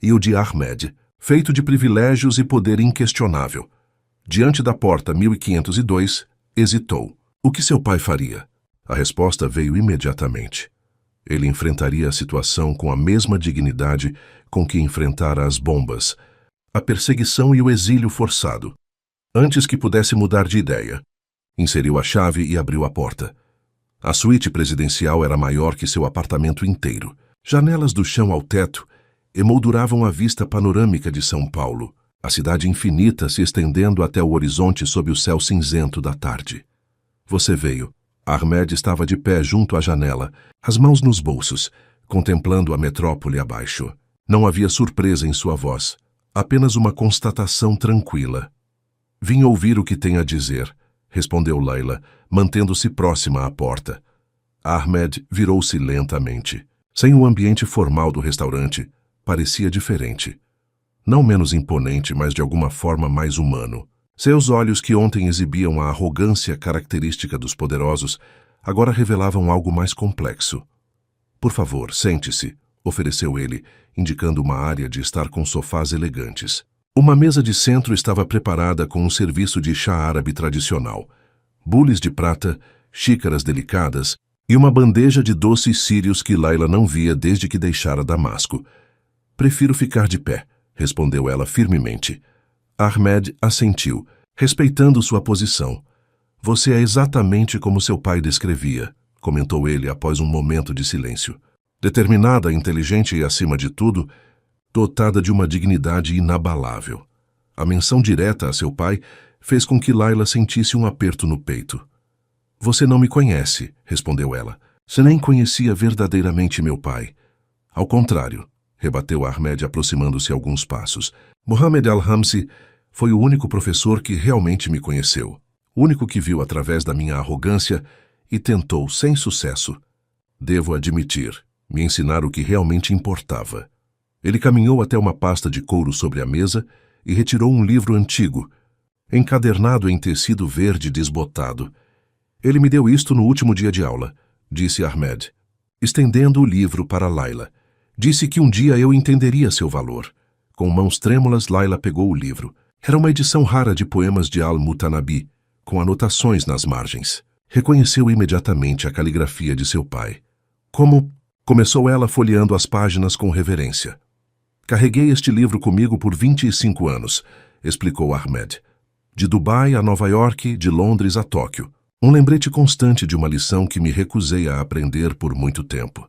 e o de Ahmed, feito de privilégios e poder inquestionável. Diante da porta 1502, hesitou. O que seu pai faria? A resposta veio imediatamente. Ele enfrentaria a situação com a mesma dignidade com que enfrentara as bombas, a perseguição e o exílio forçado. Antes que pudesse mudar de ideia, inseriu a chave e abriu a porta. A suíte presidencial era maior que seu apartamento inteiro. Janelas do chão ao teto emolduravam a vista panorâmica de São Paulo, a cidade infinita se estendendo até o horizonte sob o céu cinzento da tarde. Você veio. Ahmed estava de pé junto à janela, as mãos nos bolsos, contemplando a metrópole abaixo. Não havia surpresa em sua voz, apenas uma constatação tranquila. Vim ouvir o que tem a dizer, respondeu Layla, mantendo-se próxima à porta. Ahmed virou-se lentamente. Sem o ambiente formal do restaurante, parecia diferente. Não menos imponente, mas de alguma forma mais humano. Seus olhos, que ontem exibiam a arrogância característica dos poderosos, agora revelavam algo mais complexo. Por favor, sente-se, ofereceu ele, indicando uma área de estar com sofás elegantes. Uma mesa de centro estava preparada com um serviço de chá árabe tradicional, bules de prata, xícaras delicadas e uma bandeja de doces sírios que Layla não via desde que deixara Damasco. Prefiro ficar de pé, respondeu ela firmemente. Ahmed assentiu, respeitando sua posição. Você é exatamente como seu pai descrevia, comentou ele após um momento de silêncio. Determinada, inteligente e, acima de tudo, dotada de uma dignidade inabalável. A menção direta a seu pai fez com que Layla sentisse um aperto no peito. Você não me conhece, respondeu ela. Você nem conhecia verdadeiramente meu pai. Ao contrário, rebateu Ahmed aproximando-se alguns passos. Mohammed Al-Hamsi foi o único professor que realmente me conheceu. O único que viu através da minha arrogância e tentou, sem sucesso, devo admitir, me ensinar o que realmente importava. Ele caminhou até uma pasta de couro sobre a mesa e retirou um livro antigo, encadernado em tecido verde desbotado. Ele me deu isto no último dia de aula, disse Ahmed, estendendo o livro para Layla. Disse que um dia eu entenderia seu valor. Com mãos trêmulas, Layla pegou o livro. Era uma edição rara de poemas de Al-Mutanabi, com anotações nas margens. Reconheceu imediatamente a caligrafia de seu pai. Como? Começou ela folheando as páginas com reverência. Carreguei este livro comigo por 25 anos, explicou Ahmed. De Dubai a Nova York, de Londres a Tóquio. Um lembrete constante de uma lição que me recusei a aprender por muito tempo.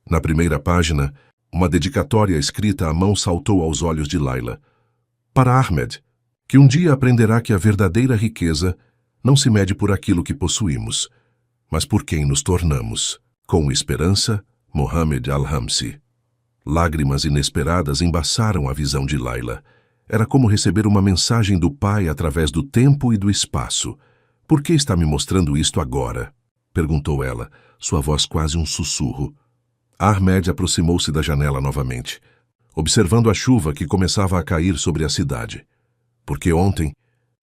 Na primeira página, uma dedicatória escrita à mão saltou aos olhos de Layla. Para Ahmed, que um dia aprenderá que a verdadeira riqueza não se mede por aquilo que possuímos, mas por quem nos tornamos. Com esperança, Mohammed Al-Hamsi. Lágrimas inesperadas embaçaram a visão de Layla. Era como receber uma mensagem do pai através do tempo e do espaço. Por que está me mostrando isto agora? Perguntou ela, sua voz quase um sussurro. Ahmed aproximou-se da janela novamente, observando a chuva que começava a cair sobre a cidade. Porque ontem,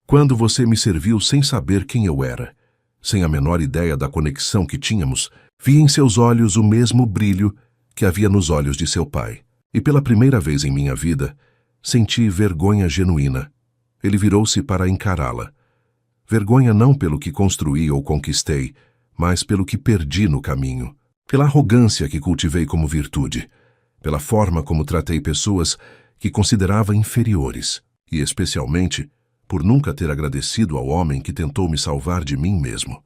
quando você me serviu sem saber quem eu era, sem a menor ideia da conexão que tínhamos, vi em seus olhos o mesmo brilho que havia nos olhos de seu pai. E pela primeira vez em minha vida, senti vergonha genuína. Ele virou-se para encará-la. Vergonha não pelo que construí ou conquistei, mas pelo que perdi no caminho. Pela arrogância que cultivei como virtude. Pela forma como tratei pessoas que considerava inferiores. E, especialmente, por nunca ter agradecido ao homem que tentou me salvar de mim mesmo.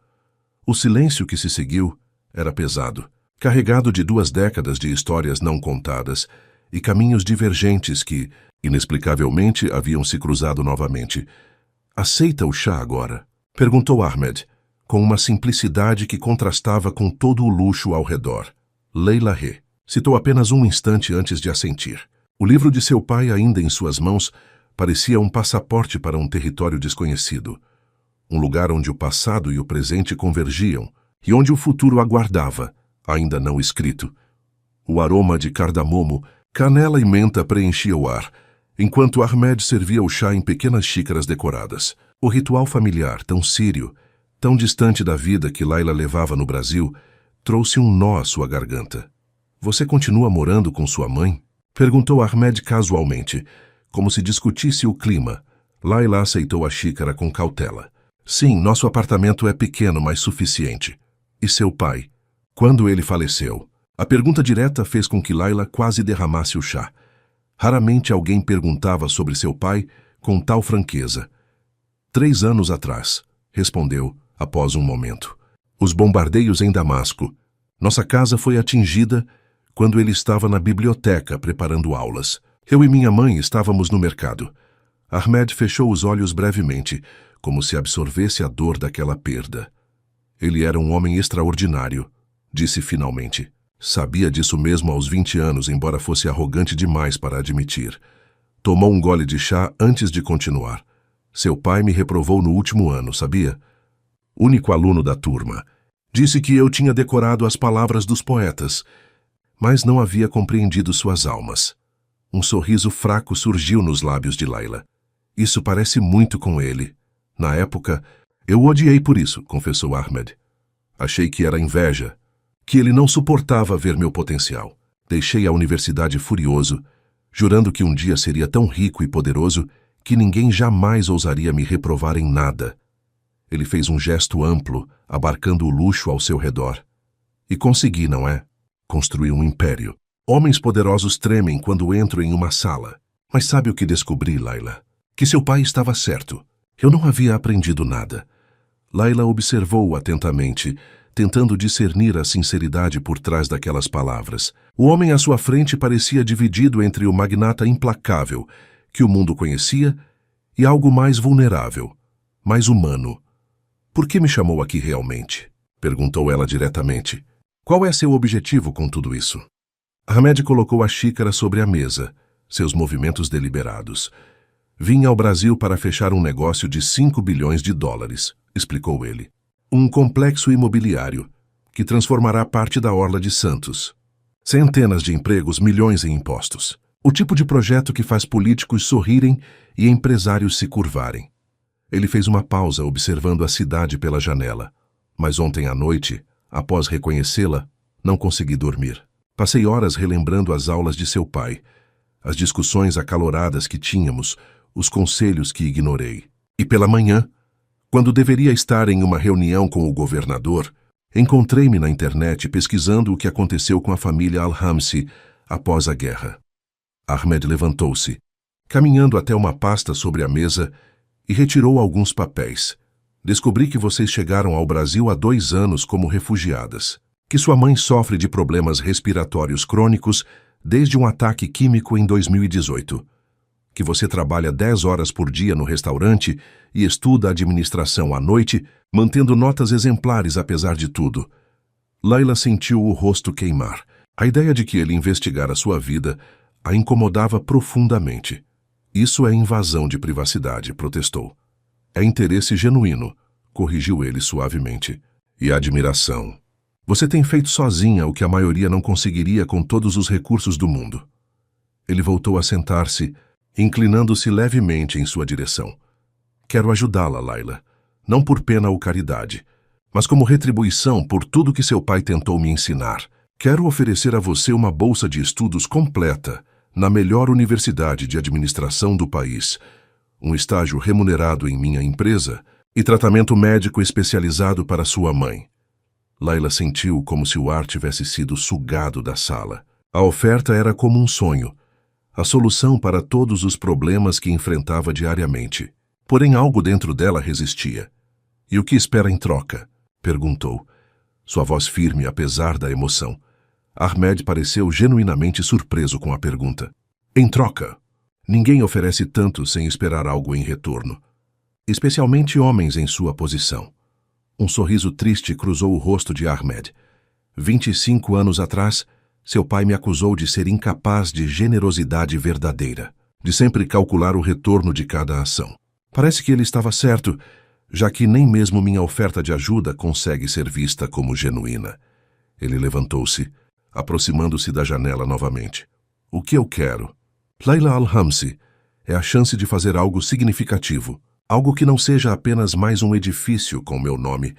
O silêncio que se seguiu era pesado, carregado de 2 décadas de histórias não contadas e caminhos divergentes que, inexplicavelmente, haviam se cruzado novamente. Aceita o chá agora? Perguntou Ahmed, com uma simplicidade que contrastava com todo o luxo ao redor. Layla citou apenas um instante antes de assentir. O livro de seu pai, ainda em suas mãos, parecia um passaporte para um território desconhecido. Um lugar onde o passado e o presente convergiam e onde o futuro aguardava, ainda não escrito. O aroma de cardamomo, canela e menta preenchia o ar, enquanto Ahmed servia o chá em pequenas xícaras decoradas. O ritual familiar, tão sírio, tão distante da vida que Layla levava no Brasil, trouxe um nó à sua garganta. Você continua morando com sua mãe? Perguntou Ahmed casualmente, como se discutisse o clima. Layla aceitou a xícara com cautela. Sim, nosso apartamento é pequeno, mas suficiente. E seu pai? Quando ele faleceu? A pergunta direta fez com que Layla quase derramasse o chá. Raramente alguém perguntava sobre seu pai com tal franqueza. 3 anos atrás, respondeu, após um momento. Os bombardeios em Damasco. Nossa casa foi atingida quando ele estava na biblioteca preparando aulas. Eu e minha mãe estávamos no mercado. Ahmed fechou os olhos brevemente, como se absorvesse a dor daquela perda. Ele era um homem extraordinário, disse finalmente. Sabia disso mesmo aos 20 anos, embora fosse arrogante demais para admitir. Tomou um gole de chá antes de continuar. Seu pai me reprovou no último ano, sabia? Único aluno da turma. Disse que eu tinha decorado as palavras dos poetas, mas não havia compreendido suas almas. Um sorriso fraco surgiu nos lábios de Layla. Isso parece muito com ele. Na época, eu o odiei por isso, confessou Ahmed. Achei que era inveja, que ele não suportava ver meu potencial. Deixei a universidade furioso, jurando que um dia seria tão rico e poderoso que ninguém jamais ousaria me reprovar em nada. Ele fez um gesto amplo, abarcando o luxo ao seu redor. E consegui, não é? Construir um império. Homens poderosos tremem quando entro em uma sala. Mas sabe o que descobri, Layla? Que seu pai estava certo. Eu não havia aprendido nada. Layla observou-o atentamente, tentando discernir a sinceridade por trás daquelas palavras. O homem à sua frente parecia dividido entre o magnata implacável, que o mundo conhecia, e algo mais vulnerável, mais humano. Por que me chamou aqui realmente? Perguntou ela diretamente. Qual é seu objetivo com tudo isso? Ahmed colocou a xícara sobre a mesa, seus movimentos deliberados. Vim ao Brasil para fechar um negócio de 5 bilhões de dólares, explicou ele. Um complexo imobiliário, que transformará parte da Orla de Santos. Centenas de empregos, milhões em impostos. O tipo de projeto que faz políticos sorrirem e empresários se curvarem. Ele fez uma pausa observando a cidade pela janela. Mas ontem à noite, após reconhecê-la, não consegui dormir. Passei horas relembrando as aulas de seu pai, as discussões acaloradas que tínhamos, os conselhos que ignorei. E pela manhã, quando deveria estar em uma reunião com o governador, encontrei-me na internet pesquisando o que aconteceu com a família Al-Hamsi após a guerra. Ahmed levantou-se, caminhando até uma pasta sobre a mesa, e retirou alguns papéis. Descobri que vocês chegaram ao Brasil há 2 anos como refugiadas, que sua mãe sofre de problemas respiratórios crônicos desde um ataque químico em 2018, que você trabalha 10 horas por dia no restaurante e estuda administração à noite, mantendo notas exemplares apesar de tudo. Layla sentiu o rosto queimar. A ideia de que ele investigara sua vida a incomodava profundamente. Isso é invasão de privacidade, protestou. É interesse genuíno, corrigiu ele suavemente. E admiração. Você tem feito sozinha o que a maioria não conseguiria com todos os recursos do mundo. Ele voltou a sentar-se, inclinando-se levemente em sua direção. Quero ajudá-la, Layla, não por pena ou caridade, mas como retribuição por tudo que seu pai tentou me ensinar. Quero oferecer a você uma bolsa de estudos completa na melhor universidade de administração do país, um estágio remunerado em minha empresa e tratamento médico especializado para sua mãe. Layla sentiu como se o ar tivesse sido sugado da sala. A oferta era como um sonho, a solução para todos os problemas que enfrentava diariamente. Porém, algo dentro dela resistia. E o que espera em troca? Perguntou, sua voz firme apesar da emoção. Ahmed pareceu genuinamente surpreso com a pergunta. Em troca, ninguém oferece tanto sem esperar algo em retorno. Especialmente homens em sua posição. Um sorriso triste cruzou o rosto de Ahmed. 25 anos atrás, seu pai me acusou de ser incapaz de generosidade verdadeira, de sempre calcular o retorno de cada ação. Parece que ele estava certo, já que nem mesmo minha oferta de ajuda consegue ser vista como genuína. Ele levantou-se, aproximando-se da janela novamente. O que eu quero? Layla Al-Hamsi é a chance de fazer algo significativo, algo que não seja apenas mais um edifício com meu nome,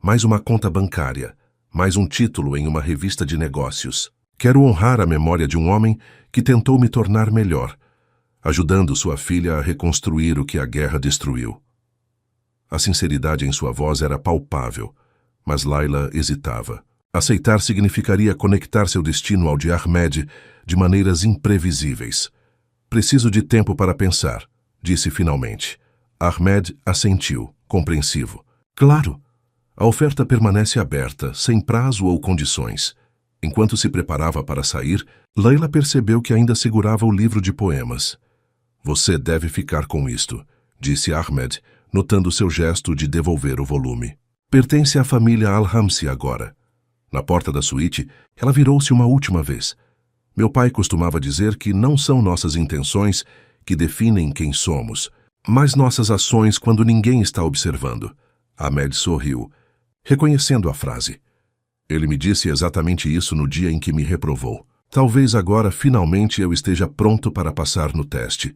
mais uma conta bancária, mais um título em uma revista de negócios. Quero honrar a memória de um homem que tentou me tornar melhor, ajudando sua filha a reconstruir o que a guerra destruiu. A sinceridade em sua voz era palpável, mas Layla hesitava. Aceitar significaria conectar seu destino ao de Ahmed de maneiras imprevisíveis. Preciso de tempo para pensar, disse finalmente. Ahmed assentiu, compreensivo. Claro, a oferta permanece aberta, sem prazo ou condições. Enquanto se preparava para sair, Layla percebeu que ainda segurava o livro de poemas. Você deve ficar com isto, disse Ahmed, notando seu gesto de devolver o volume. Pertence à família Al-Hamsi agora. Na porta da suíte, ela virou-se uma última vez. Meu pai costumava dizer que não são nossas intenções que definem quem somos, mas nossas ações quando ninguém está observando. Ahmed sorriu, reconhecendo a frase. Ele me disse exatamente isso no dia em que me reprovou. Talvez agora, finalmente, eu esteja pronto para passar no teste.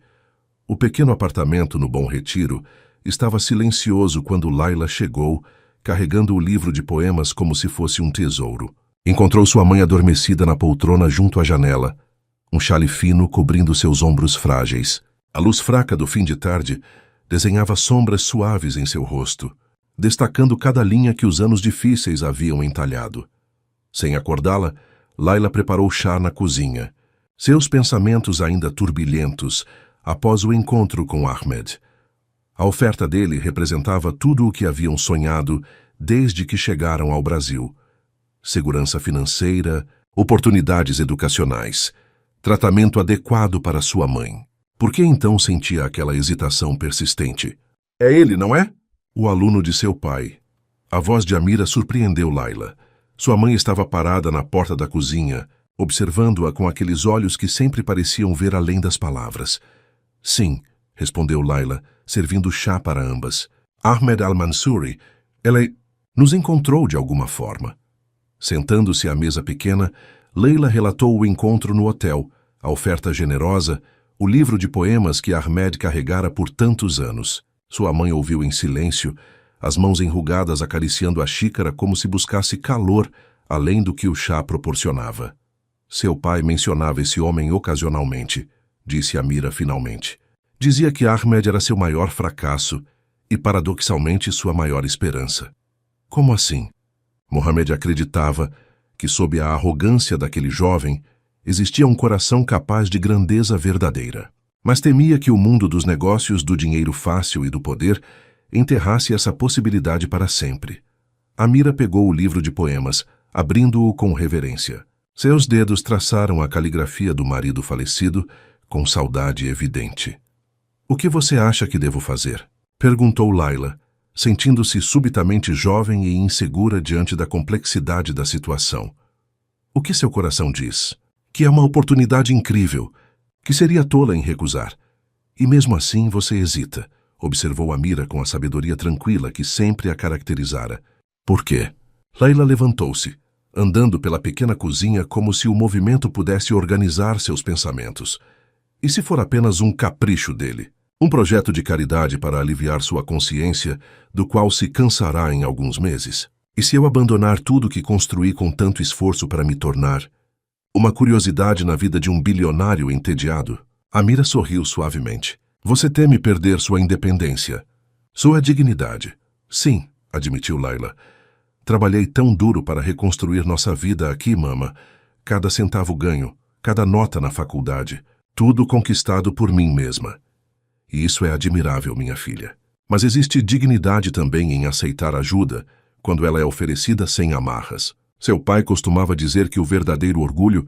O pequeno apartamento no Bom Retiro estava silencioso quando Laila chegou, carregando o livro de poemas como se fosse um tesouro. Encontrou sua mãe adormecida na poltrona junto à janela, um xale fino cobrindo seus ombros frágeis. A luz fraca do fim de tarde desenhava sombras suaves em seu rosto, destacando cada linha que os anos difíceis haviam entalhado. Sem acordá-la, Laila preparou chá na cozinha, seus pensamentos ainda turbilhentos após o encontro com Ahmed. A oferta dele representava tudo o que haviam sonhado desde que chegaram ao Brasil. Segurança financeira, oportunidades educacionais, tratamento adequado para sua mãe. Por que então sentia aquela hesitação persistente? É ele, não é? O aluno de seu pai. A voz de Amira surpreendeu Laila. Sua mãe estava parada na porta da cozinha, observando-a com aqueles olhos que sempre pareciam ver além das palavras. Sim, respondeu Laila, servindo chá para ambas. Ahmed Al-Mansouri, ela nos encontrou de alguma forma. Sentando-se à mesa pequena, Leila relatou o encontro no hotel, a oferta generosa, o livro de poemas que Ahmed carregara por tantos anos. Sua mãe ouviu em silêncio, as mãos enrugadas acariciando a xícara como se buscasse calor, além do que o chá proporcionava. Seu pai mencionava esse homem ocasionalmente, disse Amira finalmente. Dizia que Ahmed era seu maior fracasso e, paradoxalmente, sua maior esperança. Como assim? Mohamed acreditava que, sob a arrogância daquele jovem, existia um coração capaz de grandeza verdadeira. Mas temia que o mundo dos negócios, do dinheiro fácil e do poder enterrasse essa possibilidade para sempre. Amira pegou o livro de poemas, abrindo-o com reverência. Seus dedos traçaram a caligrafia do marido falecido com saudade evidente. O que você acha que devo fazer? Perguntou Laila, sentindo-se subitamente jovem e insegura diante da complexidade da situação. O que seu coração diz? Que é uma oportunidade incrível, que seria tola em recusar. E mesmo assim você hesita, observou Amira com a sabedoria tranquila que sempre a caracterizara. Por quê? Laila levantou-se, andando pela pequena cozinha como se o movimento pudesse organizar seus pensamentos. E se for apenas um capricho dele? Um projeto de caridade para aliviar sua consciência, do qual se cansará em alguns meses? E se eu abandonar tudo que construí com tanto esforço para me tornar uma curiosidade na vida de um bilionário entediado? Amira sorriu suavemente. Você teme perder sua independência, sua dignidade. Sim, admitiu Laila. Trabalhei tão duro para reconstruir nossa vida aqui, mama. Cada centavo ganho, cada nota na faculdade, tudo conquistado por mim mesma. E isso é admirável, minha filha. Mas existe dignidade também em aceitar ajuda, quando ela é oferecida sem amarras. Seu pai costumava dizer que o verdadeiro orgulho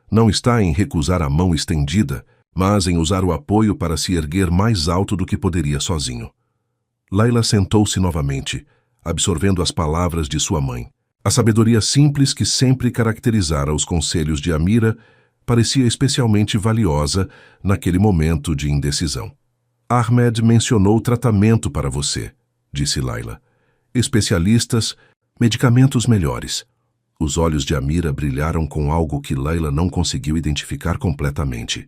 não está em recusar a mão estendida, mas em usar o apoio para se erguer mais alto do que poderia sozinho. Laila sentou-se novamente, absorvendo as palavras de sua mãe. A sabedoria simples que sempre caracterizara os conselhos de Amira parecia especialmente valiosa naquele momento de indecisão. Ahmed mencionou tratamento para você, disse Laila. Especialistas, medicamentos melhores. Os olhos de Amira brilharam com algo que Laila não conseguiu identificar completamente.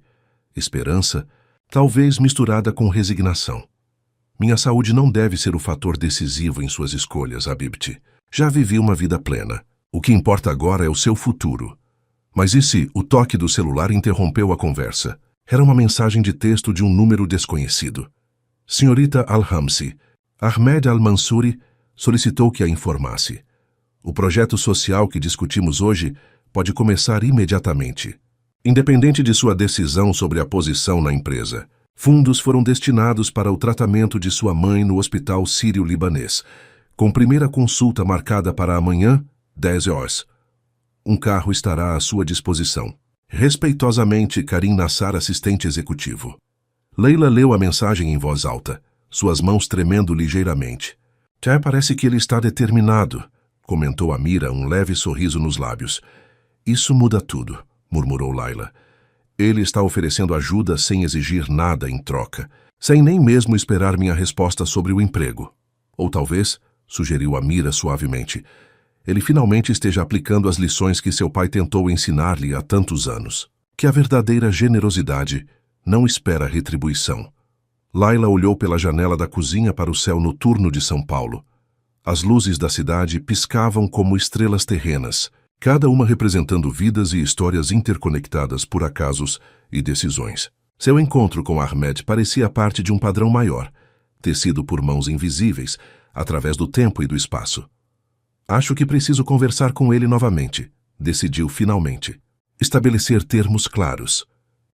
Esperança, talvez misturada com resignação. Minha saúde não deve ser o fator decisivo em suas escolhas, Habibti. Já vivi uma vida plena. O que importa agora é o seu futuro. Mas e se o toque do celular interrompeu a conversa? Era uma mensagem de texto de um número desconhecido. Senhorita Al-Hamsi, Ahmed Al-Mansouri solicitou que a informasse. O projeto social que discutimos hoje pode começar imediatamente. Independente de sua decisão sobre a posição na empresa, fundos foram destinados para o tratamento de sua mãe no Hospital Sírio-Libanês, com primeira consulta marcada para amanhã, 10 horas. Um carro estará à sua disposição. Respeitosamente, Karim Nassar, assistente executivo. Leila leu a mensagem em voz alta, suas mãos tremendo ligeiramente. Parece que ele está determinado. comentou Amira, um leve sorriso nos lábios. Isso muda tudo, murmurou Layla. Ele está oferecendo ajuda sem exigir nada em troca, sem nem mesmo esperar minha resposta sobre o emprego. Ou talvez, sugeriu Amira suavemente, ele finalmente esteja aplicando as lições que seu pai tentou ensinar-lhe há tantos anos. Que a verdadeira generosidade não espera retribuição. Layla olhou pela janela da cozinha para o céu noturno de São Paulo. As luzes da cidade piscavam como estrelas terrenas, cada uma representando vidas e histórias interconectadas por acasos e decisões. Seu encontro com Ahmed parecia parte de um padrão maior, tecido por mãos invisíveis, através do tempo e do espaço. Acho que preciso conversar com ele novamente, decidiu finalmente. Estabelecer termos claros.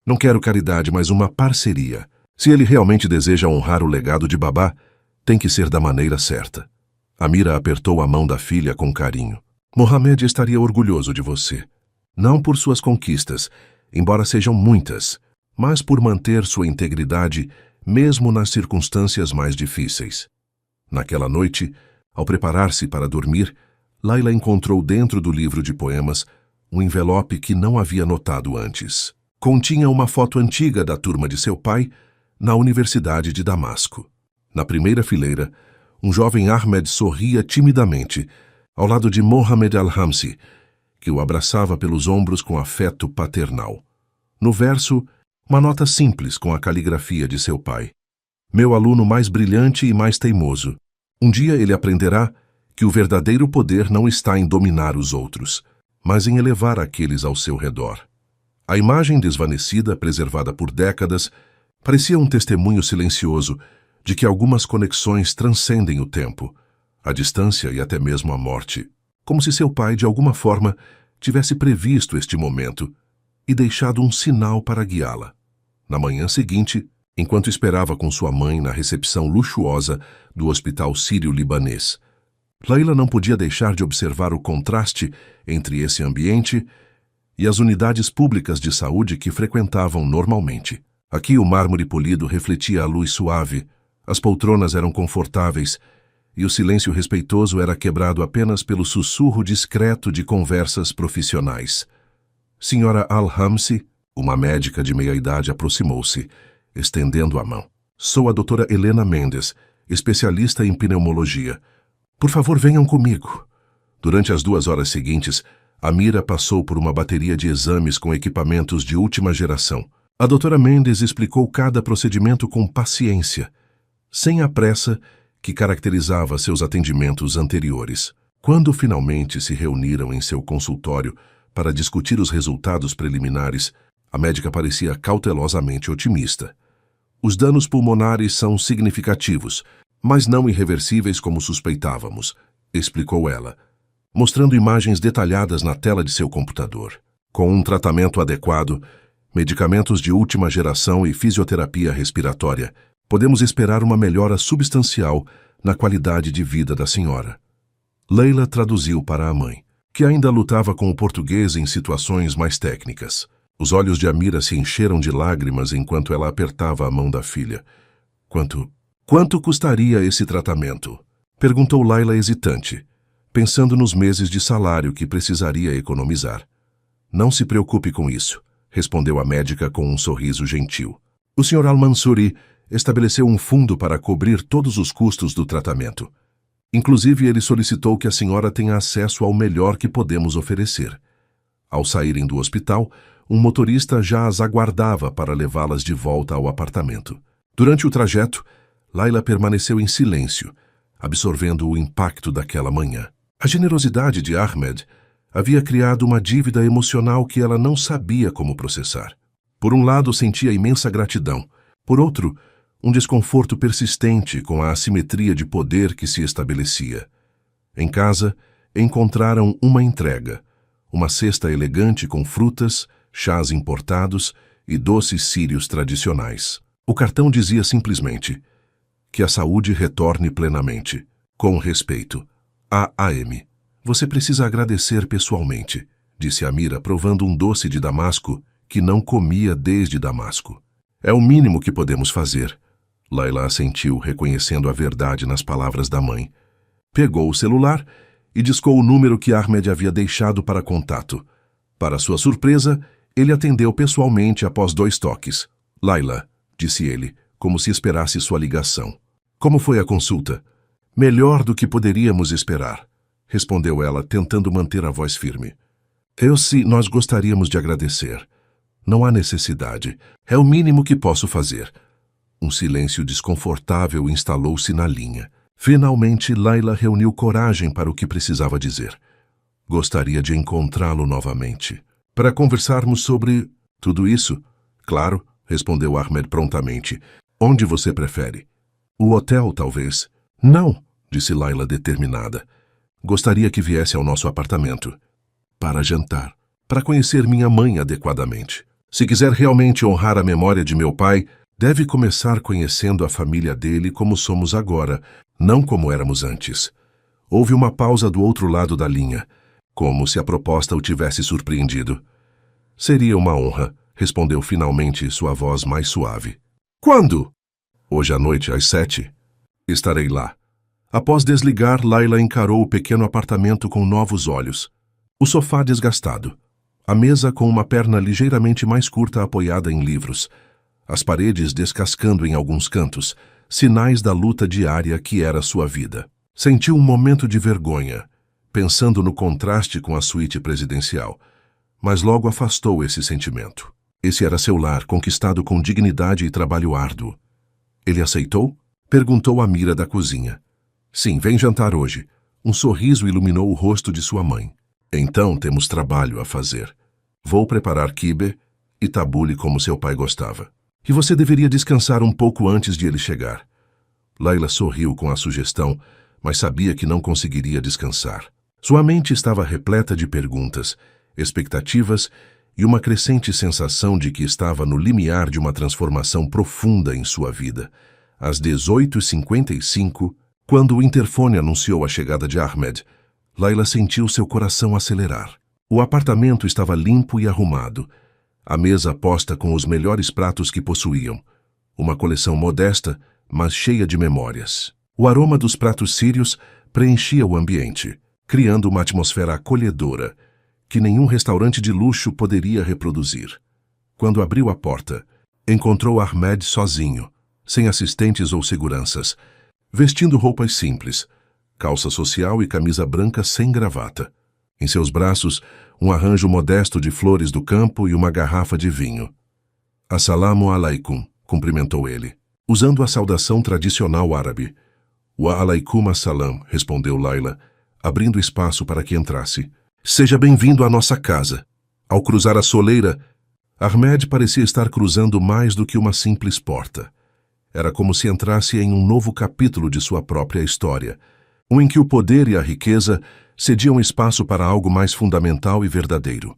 Não quero caridade, mas uma parceria. Se ele realmente deseja honrar o legado de Babá, tem que ser da maneira certa. Amira apertou a mão da filha com carinho. Mohamed estaria orgulhoso de você. Não por suas conquistas, embora sejam muitas, mas por manter sua integridade, mesmo nas circunstâncias mais difíceis. Naquela noite, ao preparar-se para dormir, Layla encontrou dentro do livro de poemas um envelope que não havia notado antes. Continha uma foto antiga da turma de seu pai na Universidade de Damasco. Na primeira fileira, um jovem Ahmed sorria timidamente, ao lado de Mohamed Al-Hamsi, que o abraçava pelos ombros com afeto paternal. No verso, uma nota simples com a caligrafia de seu pai. Meu aluno mais brilhante e mais teimoso. Um dia ele aprenderá que o verdadeiro poder não está em dominar os outros, mas em elevar aqueles ao seu redor. A imagem desvanecida, preservada por décadas, parecia um testemunho silencioso de que algumas conexões transcendem o tempo, a distância e até mesmo a morte, como se seu pai, de alguma forma, tivesse previsto este momento e deixado um sinal para guiá-la. Na manhã seguinte, enquanto esperava com sua mãe na recepção luxuosa do Hospital Sírio-Libanês, Layla não podia deixar de observar o contraste entre esse ambiente e as unidades públicas de saúde que frequentavam normalmente. Aqui o mármore polido refletia a luz suave, as poltronas eram confortáveis e o silêncio respeitoso era quebrado apenas pelo sussurro discreto de conversas profissionais. Senhora Al-Hamsi, uma médica de meia-idade, aproximou-se, estendendo a mão. Sou a doutora Helena Mendes, especialista em pneumologia. Por favor, venham comigo. Durante as 2 horas seguintes, Amira passou por uma bateria de exames com equipamentos de última geração. A doutora Mendes explicou cada procedimento com paciência, sem a pressa que caracterizava seus atendimentos anteriores. Quando finalmente se reuniram em seu consultório para discutir os resultados preliminares, a médica parecia cautelosamente otimista. Os danos pulmonares são significativos, mas não irreversíveis como suspeitávamos, explicou ela, mostrando imagens detalhadas na tela de seu computador. Com um tratamento adequado, medicamentos de última geração e fisioterapia respiratória, podemos esperar uma melhora substancial na qualidade de vida da senhora. Layla traduziu para a mãe, que ainda lutava com o português em situações mais técnicas. Os olhos de Amira se encheram de lágrimas enquanto ela apertava a mão da filha. Quanto custaria esse tratamento? Perguntou Layla hesitante, pensando nos meses de salário que precisaria economizar. Não se preocupe com isso, respondeu a médica com um sorriso gentil. O Sr. Al-Mansuri estabeleceu um fundo para cobrir todos os custos do tratamento. Inclusive, ele solicitou que a senhora tenha acesso ao melhor que podemos oferecer. Ao saírem do hospital, um motorista já as aguardava para levá-las de volta ao apartamento. Durante o trajeto, Layla permaneceu em silêncio, absorvendo o impacto daquela manhã. A generosidade de Ahmed havia criado uma dívida emocional que ela não sabia como processar. Por um lado, sentia imensa gratidão. Por outro, um desconforto persistente com a assimetria de poder que se estabelecia. Em casa, encontraram uma entrega, uma cesta elegante com frutas, chás importados e doces sírios tradicionais. O cartão dizia simplesmente: que a saúde retorne plenamente. Com respeito. A.A.M. Você precisa agradecer pessoalmente, disse Amira, provando um doce de Damasco que não comia desde Damasco. É o mínimo que podemos fazer. Layla assentiu, reconhecendo a verdade nas palavras da mãe. Pegou o celular e discou o número que Ahmed havia deixado para contato. Para sua surpresa, ele atendeu pessoalmente após 2 toques. Layla, disse ele, como se esperasse sua ligação. Como foi a consulta? Melhor do que poderíamos esperar, respondeu ela, tentando manter a voz firme. Nós gostaríamos de agradecer. Não há necessidade. É o mínimo que posso fazer. Um silêncio desconfortável instalou-se na linha. Finalmente, Layla reuniu coragem para o que precisava dizer. Gostaria de encontrá-lo novamente. Para conversarmos sobre tudo isso? Claro, respondeu Ahmed prontamente. Onde você prefere? O hotel, talvez. Não, disse Layla determinada. Gostaria que viesse ao nosso apartamento. Para jantar. Para conhecer minha mãe adequadamente. Se quiser realmente honrar a memória de meu pai, deve começar conhecendo a família dele como somos agora, não como éramos antes. Houve uma pausa do outro lado da linha, como se a proposta o tivesse surpreendido. Seria uma honra, respondeu finalmente sua voz mais suave. Quando? Hoje à noite, às 7. Estarei lá. Após desligar, Layla encarou o pequeno apartamento com novos olhos. O sofá desgastado. A mesa com uma perna ligeiramente mais curta apoiada em livros. As paredes descascando em alguns cantos, sinais da luta diária que era sua vida. Sentiu um momento de vergonha, pensando no contraste com a suíte presidencial, mas logo afastou esse sentimento. Esse era seu lar, conquistado com dignidade e trabalho árduo. Ele aceitou? Perguntou Amira da cozinha. Sim, vem jantar hoje. Um sorriso iluminou o rosto de sua mãe. Então temos trabalho a fazer. Vou preparar quibe e tabule como seu pai gostava. E você deveria descansar um pouco antes de ele chegar. Layla sorriu com a sugestão, mas sabia que não conseguiria descansar. Sua mente estava repleta de perguntas, expectativas e uma crescente sensação de que estava no limiar de uma transformação profunda em sua vida. Às 18h55, quando o interfone anunciou a chegada de Ahmed, Layla sentiu seu coração acelerar. O apartamento estava limpo e arrumado. A mesa posta com os melhores pratos que possuíam. Uma coleção modesta, mas cheia de memórias. O aroma dos pratos sírios preenchia o ambiente, criando uma atmosfera acolhedora, que nenhum restaurante de luxo poderia reproduzir. Quando abriu a porta, encontrou Ahmed sozinho, sem assistentes ou seguranças, vestindo roupas simples, calça social e camisa branca sem gravata. Em seus braços, um arranjo modesto de flores do campo e uma garrafa de vinho. Assalamu alaikum, cumprimentou ele, usando a saudação tradicional árabe. Wa alaikum assalam, respondeu Layla, abrindo espaço para que entrasse. Seja bem-vindo à nossa casa. Ao cruzar a soleira, Ahmed parecia estar cruzando mais do que uma simples porta. Era como se entrasse em um novo capítulo de sua própria história, um em que o poder e a riqueza cediam espaço para algo mais fundamental e verdadeiro.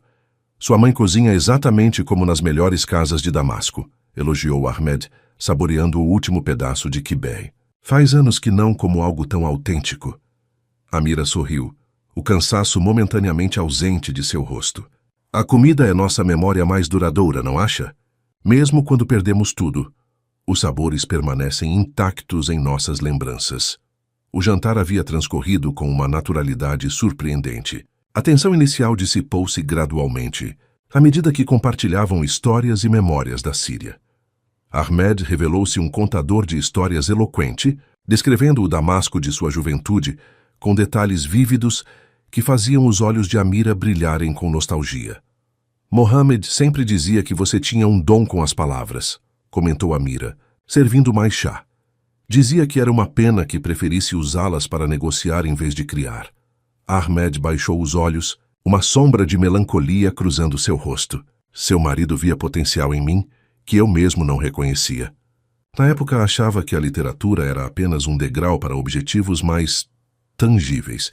Sua mãe cozinha exatamente como nas melhores casas de Damasco, elogiou Ahmed, saboreando o último pedaço de kibbe. Faz anos que não como algo tão autêntico. Amira sorriu, o cansaço momentaneamente ausente de seu rosto. A comida é nossa memória mais duradoura, não acha? Mesmo quando perdemos tudo, os sabores permanecem intactos em nossas lembranças. O jantar havia transcorrido com uma naturalidade surpreendente. A tensão inicial dissipou-se gradualmente, à medida que compartilhavam histórias e memórias da Síria. Ahmed revelou-se um contador de histórias eloquente, descrevendo o Damasco de sua juventude, com detalhes vívidos que faziam os olhos de Amira brilharem com nostalgia. Mohammed sempre dizia que você tinha um dom com as palavras, comentou Amira, servindo mais chá. Dizia que era uma pena que preferisse usá-las para negociar em vez de criar. Ahmed baixou os olhos, uma sombra de melancolia cruzando seu rosto. Seu marido via potencial em mim, que eu mesmo não reconhecia. Na época achava que a literatura era apenas um degrau para objetivos mais tangíveis.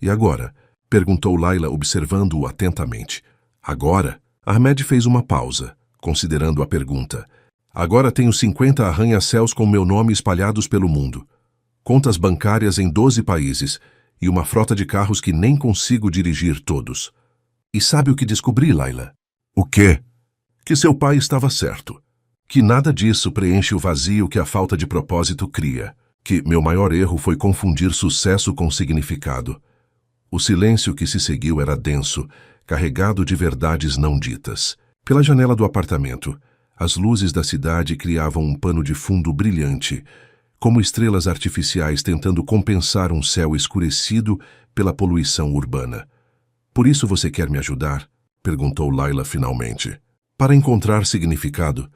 E agora? Perguntou Layla, observando-o atentamente. Agora? Ahmed fez uma pausa, considerando a pergunta. Agora tenho 50 arranha-céus com meu nome espalhados pelo mundo. Contas bancárias em 12 países e uma frota de carros que nem consigo dirigir todos. E sabe o que descobri, Layla? O quê? Que seu pai estava certo. Que nada disso preenche o vazio que a falta de propósito cria. Que meu maior erro foi confundir sucesso com significado. O silêncio que se seguiu era denso, carregado de verdades não ditas. Pela janela do apartamento, as luzes da cidade criavam um pano de fundo brilhante, como estrelas artificiais tentando compensar um céu escurecido pela poluição urbana. "Por isso você quer me ajudar?" perguntou Layla finalmente. Para encontrar significado,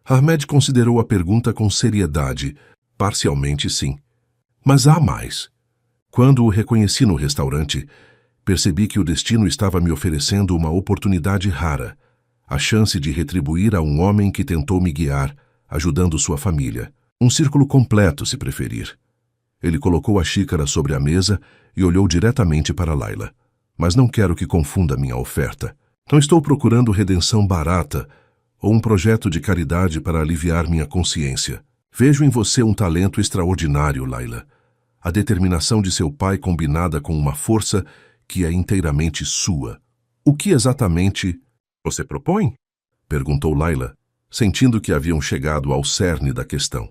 Ahmed considerou a pergunta com seriedade. Parcialmente sim. Mas há mais. Quando o reconheci no restaurante, percebi que o destino estava me oferecendo uma oportunidade rara, a chance de retribuir a um homem que tentou me guiar, ajudando sua família. Um círculo completo, se preferir. Ele colocou a xícara sobre a mesa e olhou diretamente para Layla. "Mas não quero que confunda minha oferta. Não estou procurando redenção barata ou um projeto de caridade para aliviar minha consciência. Vejo em você um talento extraordinário, Layla. A determinação de seu pai combinada com uma força que é inteiramente sua. O que exatamente você propõe?" perguntou Layla, sentindo que haviam chegado ao cerne da questão.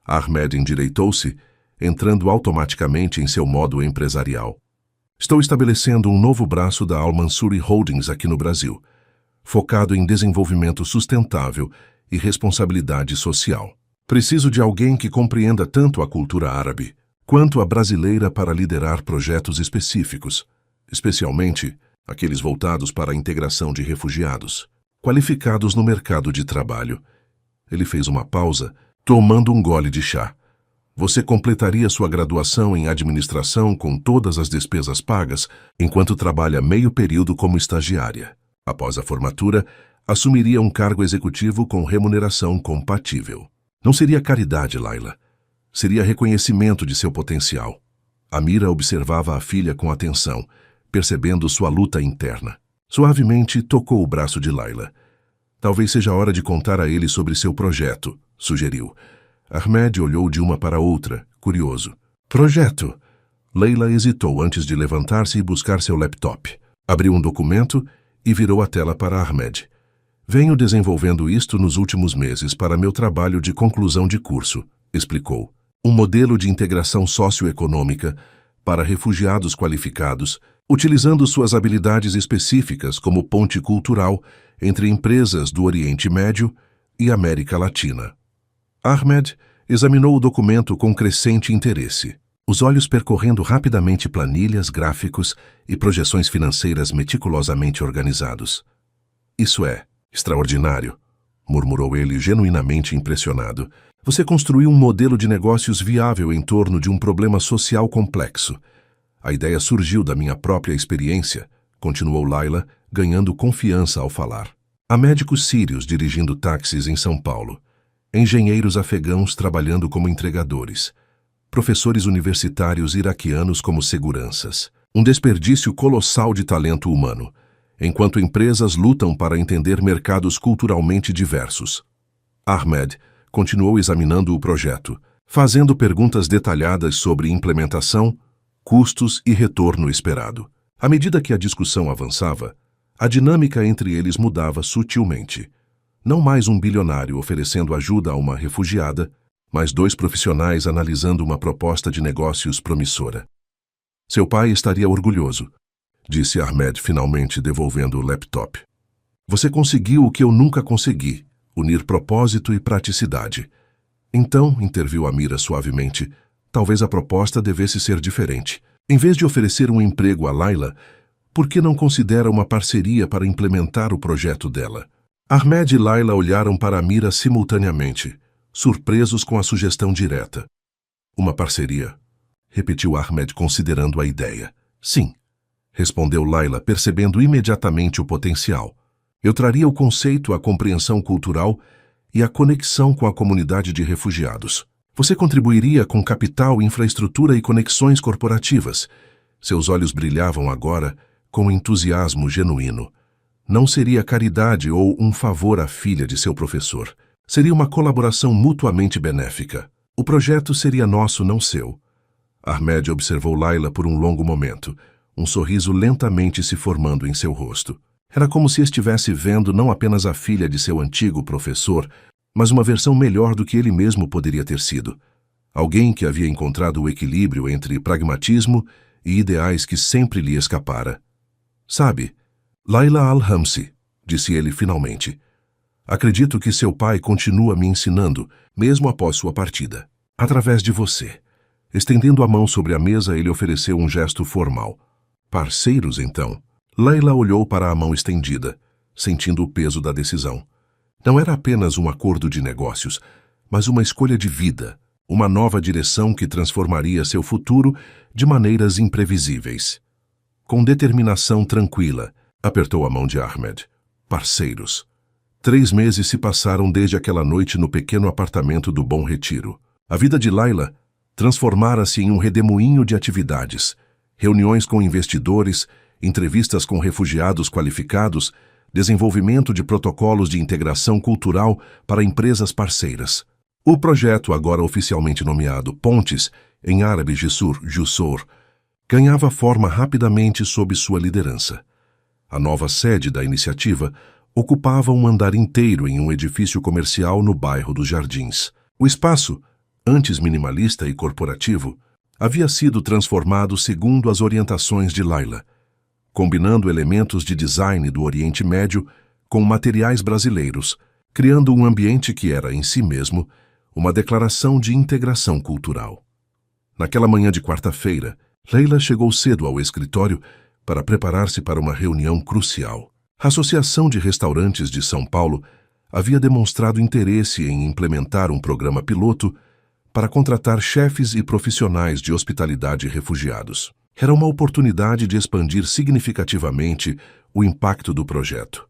Ahmed endireitou-se, entrando automaticamente em seu modo empresarial. "Estou estabelecendo um novo braço da Al-Mansuri Holdings aqui no Brasil, focado em desenvolvimento sustentável e responsabilidade social. Preciso de alguém que compreenda tanto a cultura árabe quanto a brasileira para liderar projetos específicos, especialmente aqueles voltados para a integração de refugiados, qualificados no mercado de trabalho." Ele fez uma pausa, tomando um gole de chá. "Você completaria sua graduação em administração com todas as despesas pagas, enquanto trabalha meio período como estagiária. Após a formatura, assumiria um cargo executivo com remuneração compatível. Não seria caridade, Layla. Seria reconhecimento de seu potencial." Amira observava a filha com atenção, percebendo sua luta interna. Suavemente tocou o braço de Layla. "Talvez seja hora de contar a ele sobre seu projeto", sugeriu. Ahmed olhou de uma para outra, curioso. "Projeto?" Layla hesitou antes de levantar-se e buscar seu laptop. Abriu um documento e virou a tela para Ahmed. "Venho desenvolvendo isto nos últimos meses para meu trabalho de conclusão de curso", explicou. "Um modelo de integração socioeconômica para refugiados qualificados, utilizando suas habilidades específicas como ponte cultural entre empresas do Oriente Médio e América Latina." Ahmed examinou o documento com crescente interesse, os olhos percorrendo rapidamente planilhas, gráficos e projeções financeiras meticulosamente organizados. "Isso é extraordinário", murmurou ele, genuinamente impressionado. "Você construiu um modelo de negócios viável em torno de um problema social complexo. A ideia surgiu da minha própria experiência", continuou Layla, ganhando confiança ao falar. "Há médicos sírios dirigindo táxis em São Paulo, engenheiros afegãos trabalhando como entregadores, professores universitários iraquianos como seguranças. Um desperdício colossal de talento humano, enquanto empresas lutam para entender mercados culturalmente diversos." Ahmed continuou examinando o projeto, fazendo perguntas detalhadas sobre implementação, custos e retorno esperado. À medida que a discussão avançava, a dinâmica entre eles mudava sutilmente. Não mais um bilionário oferecendo ajuda a uma refugiada, mas dois profissionais analisando uma proposta de negócios promissora. "Seu pai estaria orgulhoso", disse Ahmed, finalmente devolvendo o laptop. "Você conseguiu o que eu nunca consegui, unir propósito e praticidade." "Então", interviu Amira suavemente, "talvez a proposta devesse ser diferente. Em vez de oferecer um emprego a Layla, por que não considera uma parceria para implementar o projeto dela?" Ahmed e Layla olharam para Amira simultaneamente, surpresos com a sugestão direta. "Uma parceria?", repetiu Ahmed, considerando a ideia. "Sim", respondeu Layla, percebendo imediatamente o potencial. "Eu traria o conceito, a compreensão cultural e a conexão com a comunidade de refugiados. Você contribuiria com capital, infraestrutura e conexões corporativas." Seus olhos brilhavam agora com entusiasmo genuíno. Não seria caridade ou um favor à filha de seu professor. Seria uma colaboração mutuamente benéfica. O projeto seria nosso, não seu. Ahmed observou Layla por um longo momento, um sorriso lentamente se formando em seu rosto. Era como se estivesse vendo não apenas a filha de seu antigo professor, mas uma versão melhor do que ele mesmo poderia ter sido. Alguém que havia encontrado o equilíbrio entre pragmatismo e ideais que sempre lhe escapara. Sabe, Laila Al-Hamsi, disse ele finalmente, acredito que seu pai continua me ensinando, mesmo após sua partida. Através de você. Estendendo a mão sobre a mesa, ele ofereceu um gesto formal. Parceiros, então? Laila olhou para a mão estendida, sentindo o peso da decisão. Não era apenas um acordo de negócios, mas uma escolha de vida, uma nova direção que transformaria seu futuro de maneiras imprevisíveis. Com determinação tranquila, apertou a mão de Ahmed. Parceiros. 3 meses se passaram desde aquela noite no pequeno apartamento do Bom Retiro. A vida de Laila transformara-se em um redemoinho de atividades, reuniões com investidores, entrevistas com refugiados qualificados, desenvolvimento de protocolos de integração cultural para empresas parceiras. O projeto, agora oficialmente nomeado Pontes, em árabe Jusur, ganhava forma rapidamente sob sua liderança. A nova sede da iniciativa ocupava um andar inteiro em um edifício comercial no bairro dos Jardins. O espaço, antes minimalista e corporativo, havia sido transformado segundo as orientações de Laila, combinando elementos de design do Oriente Médio com materiais brasileiros, criando um ambiente que era, em si mesmo, uma declaração de integração cultural. Naquela manhã de quarta-feira, Laila chegou cedo ao escritório para preparar-se para uma reunião crucial. A Associação de Restaurantes de São Paulo havia demonstrado interesse em implementar um programa piloto para contratar chefes e profissionais de hospitalidade refugiados. Era uma oportunidade de expandir significativamente o impacto do projeto.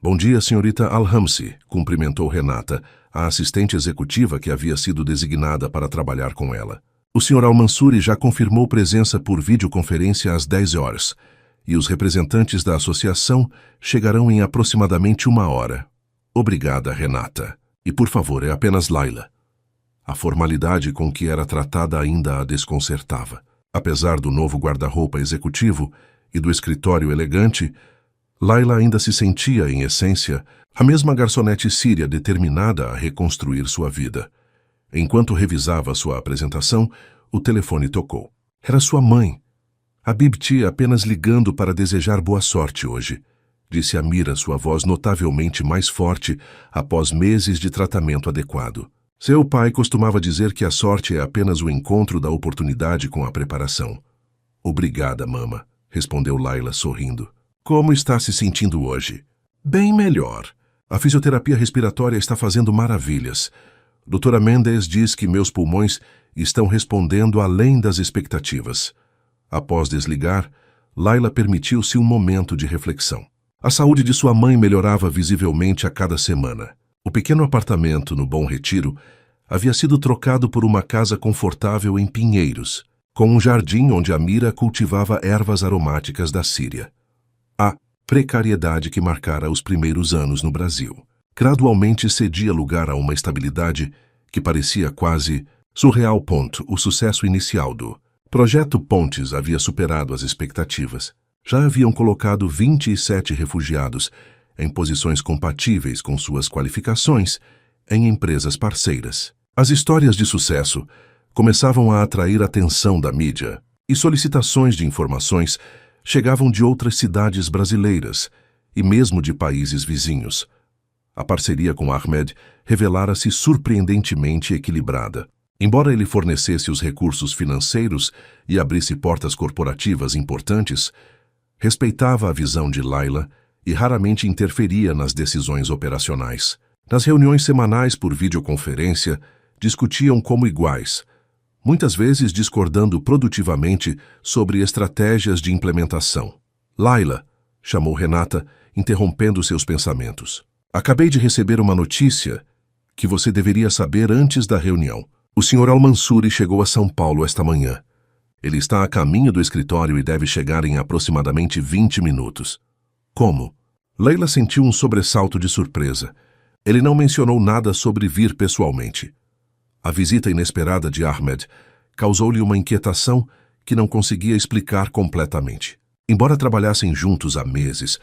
Bom dia, senhorita Al-Hamsi, cumprimentou Renata, a assistente executiva que havia sido designada para trabalhar com ela. O Sr. Al-Mansuri já confirmou presença por videoconferência às 10 horas, e os representantes da associação chegarão em aproximadamente 1 hora. Obrigada, Renata. E por favor, é apenas Laila. A formalidade com que era tratada ainda a desconcertava. Apesar do novo guarda-roupa executivo e do escritório elegante, Laila ainda se sentia, em essência, a mesma garçonete síria determinada a reconstruir sua vida. Enquanto revisava sua apresentação, o telefone tocou. Era sua mãe. A Bibti apenas ligando para desejar boa sorte hoje, disse Amira, sua voz notavelmente mais forte após meses de tratamento adequado. Seu pai costumava dizer que a sorte é apenas o encontro da oportunidade com a preparação. Obrigada, mama, respondeu Laila sorrindo. Como está se sentindo hoje? Bem melhor. A fisioterapia respiratória está fazendo maravilhas. Doutora Mendes diz que meus pulmões estão respondendo além das expectativas. Após desligar, Laila permitiu-se um momento de reflexão. A saúde de sua mãe melhorava visivelmente a cada semana. O pequeno apartamento no Bom Retiro havia sido trocado por uma casa confortável em Pinheiros, com um jardim onde Amira cultivava ervas aromáticas da Síria. A precariedade que marcara os primeiros anos no Brasil gradualmente cedia lugar a uma estabilidade que parecia quase surreal. O sucesso inicial do Projeto Pontes havia superado as expectativas. Já haviam colocado 27 refugiados em posições compatíveis com suas qualificações em empresas parceiras. As histórias de sucesso começavam a atrair a atenção da mídia e solicitações de informações chegavam de outras cidades brasileiras e mesmo de países vizinhos. A parceria com Ahmed revelara-se surpreendentemente equilibrada. Embora ele fornecesse os recursos financeiros e abrisse portas corporativas importantes, respeitava a visão de Laila e raramente interferia nas decisões operacionais. Nas reuniões semanais por videoconferência, discutiam como iguais, muitas vezes discordando produtivamente sobre estratégias de implementação. Laila, chamou Renata, interrompendo seus pensamentos. Acabei de receber uma notícia que você deveria saber antes da reunião. O Sr. Al-Mansuri chegou a São Paulo esta manhã. Ele está a caminho do escritório e deve chegar em aproximadamente 20 minutos. Como? Laila sentiu um sobressalto de surpresa. Ele não mencionou nada sobre vir pessoalmente. A visita inesperada de Ahmed causou-lhe uma inquietação que não conseguia explicar completamente. Embora trabalhassem juntos há meses,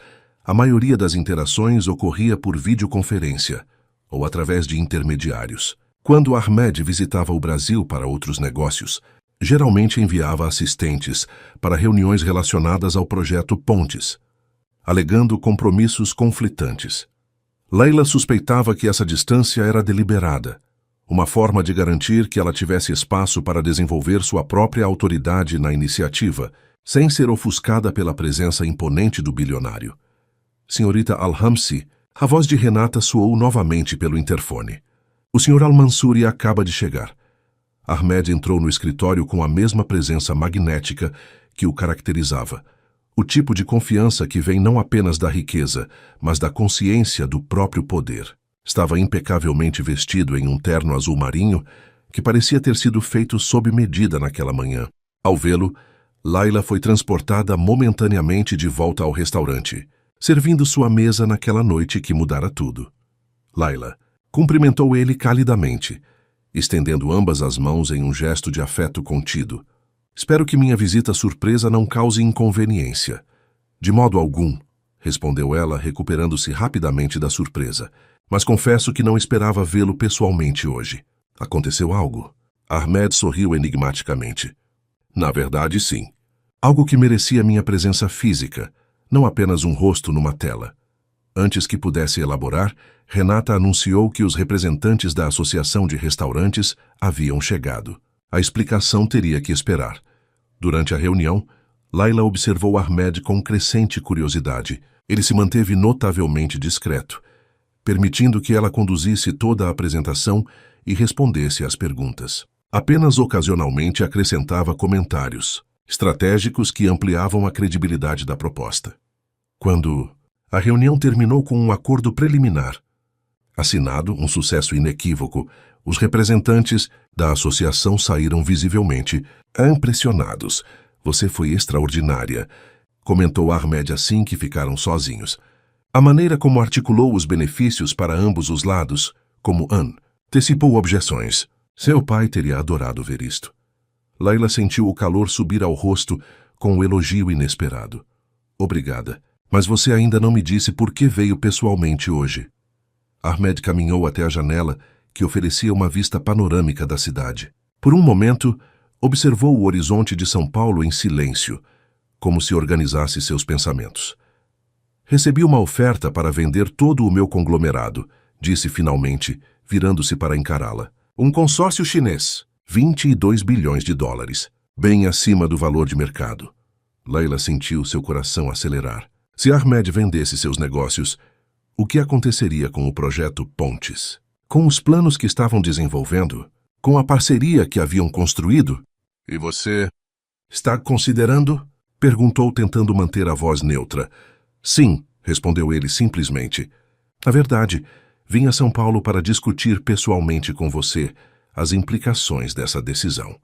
a maioria das interações ocorria por videoconferência ou através de intermediários. Quando Ahmed visitava o Brasil para outros negócios, geralmente enviava assistentes para reuniões relacionadas ao projeto Pontes, alegando compromissos conflitantes. Layla suspeitava que essa distância era deliberada, uma forma de garantir que ela tivesse espaço para desenvolver sua própria autoridade na iniciativa, sem ser ofuscada pela presença imponente do bilionário. Senhorita Al-Hamsi, a voz de Renata soou novamente pelo interfone. O Sr. Al-Mansuri acaba de chegar. Ahmed entrou no escritório com a mesma presença magnética que o caracterizava. O tipo de confiança que vem não apenas da riqueza, mas da consciência do próprio poder. Estava impecavelmente vestido em um terno azul marinho que parecia ter sido feito sob medida naquela manhã. Ao vê-lo, Layla foi transportada momentaneamente de volta ao restaurante, servindo sua mesa naquela noite que mudara tudo. Layla cumprimentou ele calidamente, estendendo ambas as mãos em um gesto de afeto contido. Espero que minha visita surpresa não cause inconveniência. De modo algum, respondeu ela, recuperando-se rapidamente da surpresa. Mas confesso que não esperava vê-lo pessoalmente hoje. Aconteceu algo? Ahmed sorriu enigmaticamente. Na verdade, sim. Algo que merecia minha presença física, não apenas um rosto numa tela. Antes que pudesse elaborar, Renata anunciou que os representantes da Associação de Restaurantes haviam chegado. A explicação teria que esperar. Durante a reunião, Layla observou Ahmed com crescente curiosidade. Ele se manteve notavelmente discreto, permitindo que ela conduzisse toda a apresentação e respondesse às perguntas. Apenas ocasionalmente acrescentava comentários estratégicos que ampliavam a credibilidade da proposta. Quando a reunião terminou com um acordo preliminar, assinado, um sucesso inequívoco, os representantes da associação saíram visivelmente impressionados. Você foi extraordinária, comentou Ahmed assim que ficaram sozinhos. A maneira como articulou os benefícios para ambos os lados, como antecipou objeções. Seu pai teria adorado ver isto. Layla sentiu o calor subir ao rosto com um elogio inesperado. Obrigada, mas você ainda não me disse por que veio pessoalmente hoje. Ahmed caminhou até a janela, que oferecia uma vista panorâmica da cidade. Por um momento, observou o horizonte de São Paulo em silêncio, como se organizasse seus pensamentos. Recebi uma oferta para vender todo o meu conglomerado, disse finalmente, virando-se para encará-la. Um consórcio chinês, 22 bilhões de dólares, bem acima do valor de mercado. Layla sentiu seu coração acelerar. Se Ahmed vendesse seus negócios, o que aconteceria com o projeto Pontes? Com os planos que estavam desenvolvendo? Com a parceria que haviam construído? E você está considerando? Perguntou, tentando manter a voz neutra. Sim, respondeu ele simplesmente. Na verdade, vim a São Paulo para discutir pessoalmente com você as implicações dessa decisão.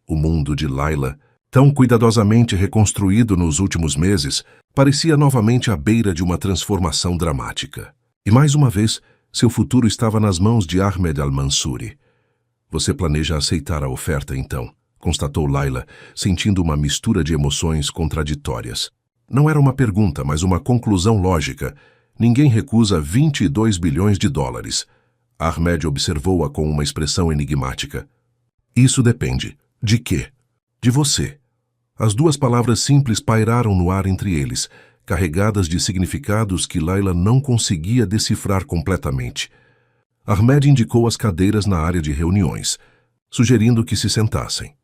O mundo de Layla, tão cuidadosamente reconstruído nos últimos meses, parecia novamente à beira de uma transformação dramática. E mais uma vez, seu futuro estava nas mãos de Ahmed Al-Mansuri. Você planeja aceitar a oferta, então? Constatou Layla, sentindo uma mistura de emoções contraditórias. Não era uma pergunta, mas uma conclusão lógica. Ninguém recusa 22 bilhões de dólares. Ahmed observou-a com uma expressão enigmática. Isso depende. De quê? De você. As duas palavras simples pairaram no ar entre eles, carregadas de significados que Layla não conseguia decifrar completamente. Ahmed indicou as cadeiras na área de reuniões, sugerindo que se sentassem.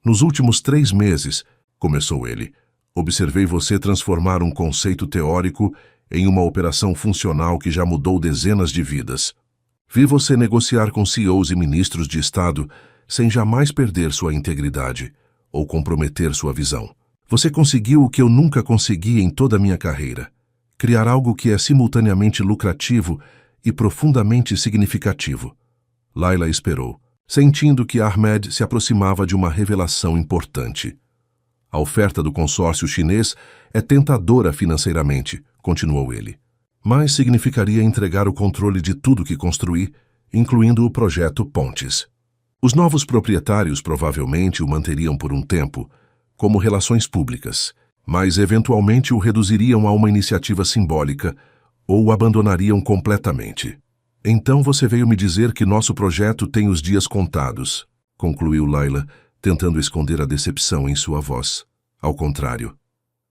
Nos últimos 3 meses, começou ele, observei você transformar um conceito teórico em uma operação funcional que já mudou dezenas de vidas. Vi você negociar com CEOs e ministros de Estado sem jamais perder sua integridade ou comprometer sua visão. Você conseguiu o que eu nunca consegui em toda a minha carreira. Criar algo que é simultaneamente lucrativo e profundamente significativo. Layla esperou, sentindo que Ahmed se aproximava de uma revelação importante. A oferta do consórcio chinês é tentadora financeiramente, continuou ele, mas significaria entregar o controle de tudo que construí, incluindo o projeto Pontes. Os novos proprietários provavelmente o manteriam por um tempo, como relações públicas, mas eventualmente o reduziriam a uma iniciativa simbólica ou o abandonariam completamente. Então você veio me dizer que nosso projeto tem os dias contados, concluiu Layla, tentando esconder a decepção em sua voz. Ao contrário.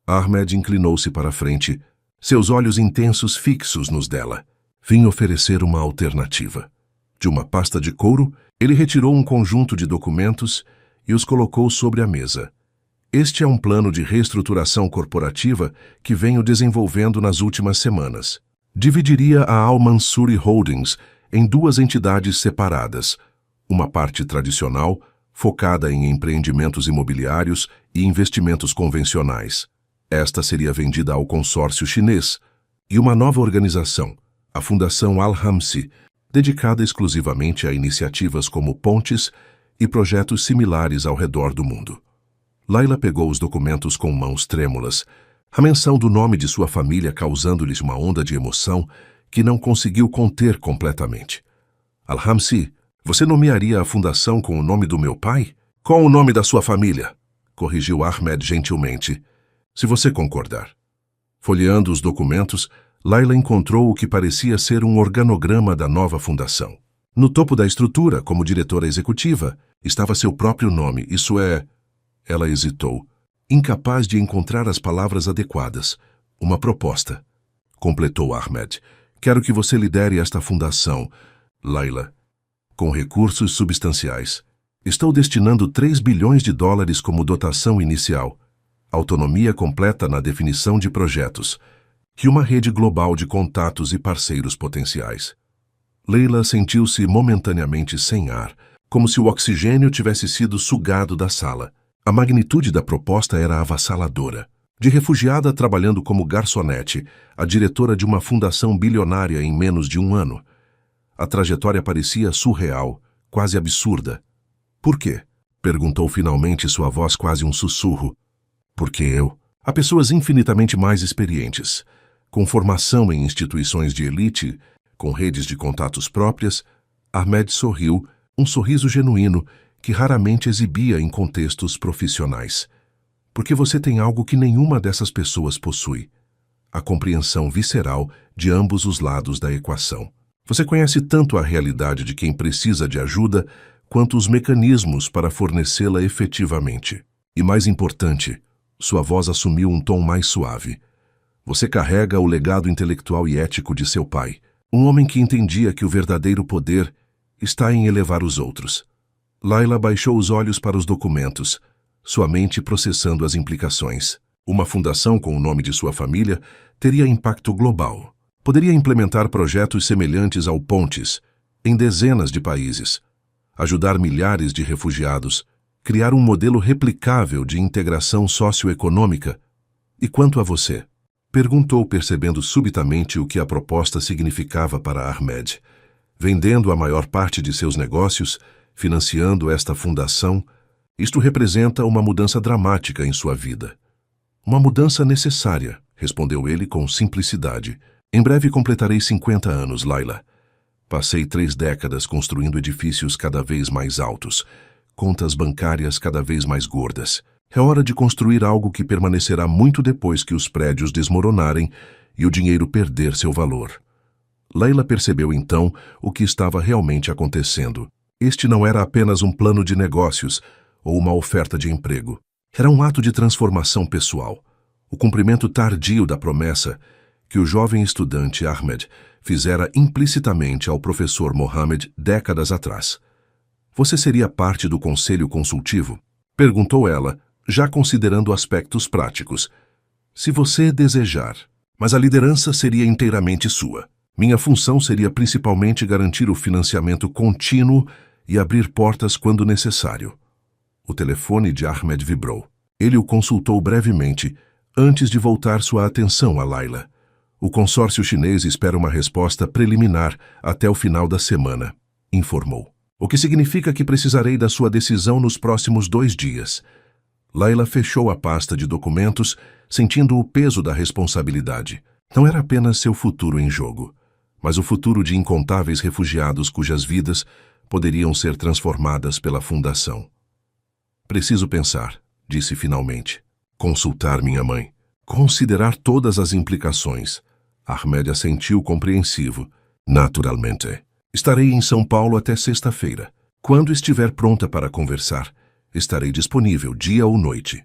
Ahmed inclinou-se para a frente, seus olhos intensos fixos nos dela. Vim oferecer uma alternativa. De uma pasta de couro, ele retirou um conjunto de documentos e os colocou sobre a mesa. Este é um plano de reestruturação corporativa que venho desenvolvendo nas últimas semanas. Dividiria a Al-Mansuri Holdings em duas entidades separadas, uma parte tradicional, focada em empreendimentos imobiliários e investimentos convencionais. Esta seria vendida ao consórcio chinês, e uma nova organização, a Fundação Al-Hamsi, dedicada exclusivamente a iniciativas como pontes e projetos similares ao redor do mundo. Layla pegou os documentos com mãos trêmulas, a menção do nome de sua família causando-lhes uma onda de emoção que não conseguiu conter completamente. Al-Hamsi, você nomearia a fundação com o nome do meu pai? Com o nome da sua família, corrigiu Ahmed gentilmente, se você concordar. Folheando os documentos, Layla encontrou o que parecia ser um organograma da nova fundação. No topo da estrutura, como diretora executiva, estava seu próprio nome, isso é... Ela hesitou, incapaz de encontrar as palavras adequadas. Uma proposta. Completou Ahmed. Quero que você lidere esta fundação, Layla, com recursos substanciais. Estou destinando 3 bilhões de dólares como dotação inicial, autonomia completa na definição de projetos e uma rede global de contatos e parceiros potenciais. Layla sentiu-se momentaneamente sem ar, como se o oxigênio tivesse sido sugado da sala. A magnitude da proposta era avassaladora. De refugiada trabalhando como garçonete, a diretora de uma fundação bilionária em menos de um ano. A trajetória parecia surreal, quase absurda. Por quê? Perguntou finalmente sua voz quase um sussurro. Porque eu. Há pessoas infinitamente mais experientes, com formação em instituições de elite, com redes de contatos próprias. Ahmed sorriu, um sorriso genuíno, que raramente exibia em contextos profissionais. Porque você tem algo que nenhuma dessas pessoas possui. A compreensão visceral de ambos os lados da equação. Você conhece tanto a realidade de quem precisa de ajuda, quanto os mecanismos para fornecê-la efetivamente. E mais importante, sua voz assumiu um tom mais suave. Você carrega o legado intelectual e ético de seu pai, um homem que entendia que o verdadeiro poder está em elevar os outros. Layla baixou os olhos para os documentos, sua mente processando as implicações. Uma fundação com o nome de sua família teria impacto global. Poderia implementar projetos semelhantes ao Pontes, em dezenas de países, ajudar milhares de refugiados, criar um modelo replicável de integração socioeconômica. E quanto a você? Perguntou, percebendo subitamente o que a proposta significava para Ahmed. Vendendo a maior parte de seus negócios, financiando esta fundação, isto representa uma mudança dramática em sua vida. Uma mudança necessária, respondeu ele com simplicidade. Em breve completarei 50 anos, Layla. Passei 3 décadas construindo edifícios cada vez mais altos, contas bancárias cada vez mais gordas. É hora de construir algo que permanecerá muito depois que os prédios desmoronarem e o dinheiro perder seu valor. Layla percebeu então o que estava realmente acontecendo. Este não era apenas um plano de negócios ou uma oferta de emprego. Era um ato de transformação pessoal, o cumprimento tardio da promessa que o jovem estudante Ahmed fizera implicitamente ao professor Mohammed décadas atrás. Você seria parte do conselho consultivo? Perguntou ela, já considerando aspectos práticos. Se você desejar, mas a liderança seria inteiramente sua. Minha função seria principalmente garantir o financiamento contínuo e abrir portas quando necessário. O telefone de Ahmed vibrou. Ele o consultou brevemente, antes de voltar sua atenção a Layla. O consórcio chinês espera uma resposta preliminar até o final da semana, informou. O que significa que precisarei da sua decisão nos próximos 2 dias. Layla fechou a pasta de documentos, sentindo o peso da responsabilidade. Não era apenas seu futuro em jogo, mas o futuro de incontáveis refugiados cujas vidas poderiam ser transformadas pela fundação. Preciso pensar, disse finalmente. Consultar minha mãe. Considerar todas as implicações. Ahmed assentiu compreensivo. Naturalmente. Estarei em São Paulo até sexta-feira. Quando estiver pronta para conversar, Estarei disponível dia ou noite.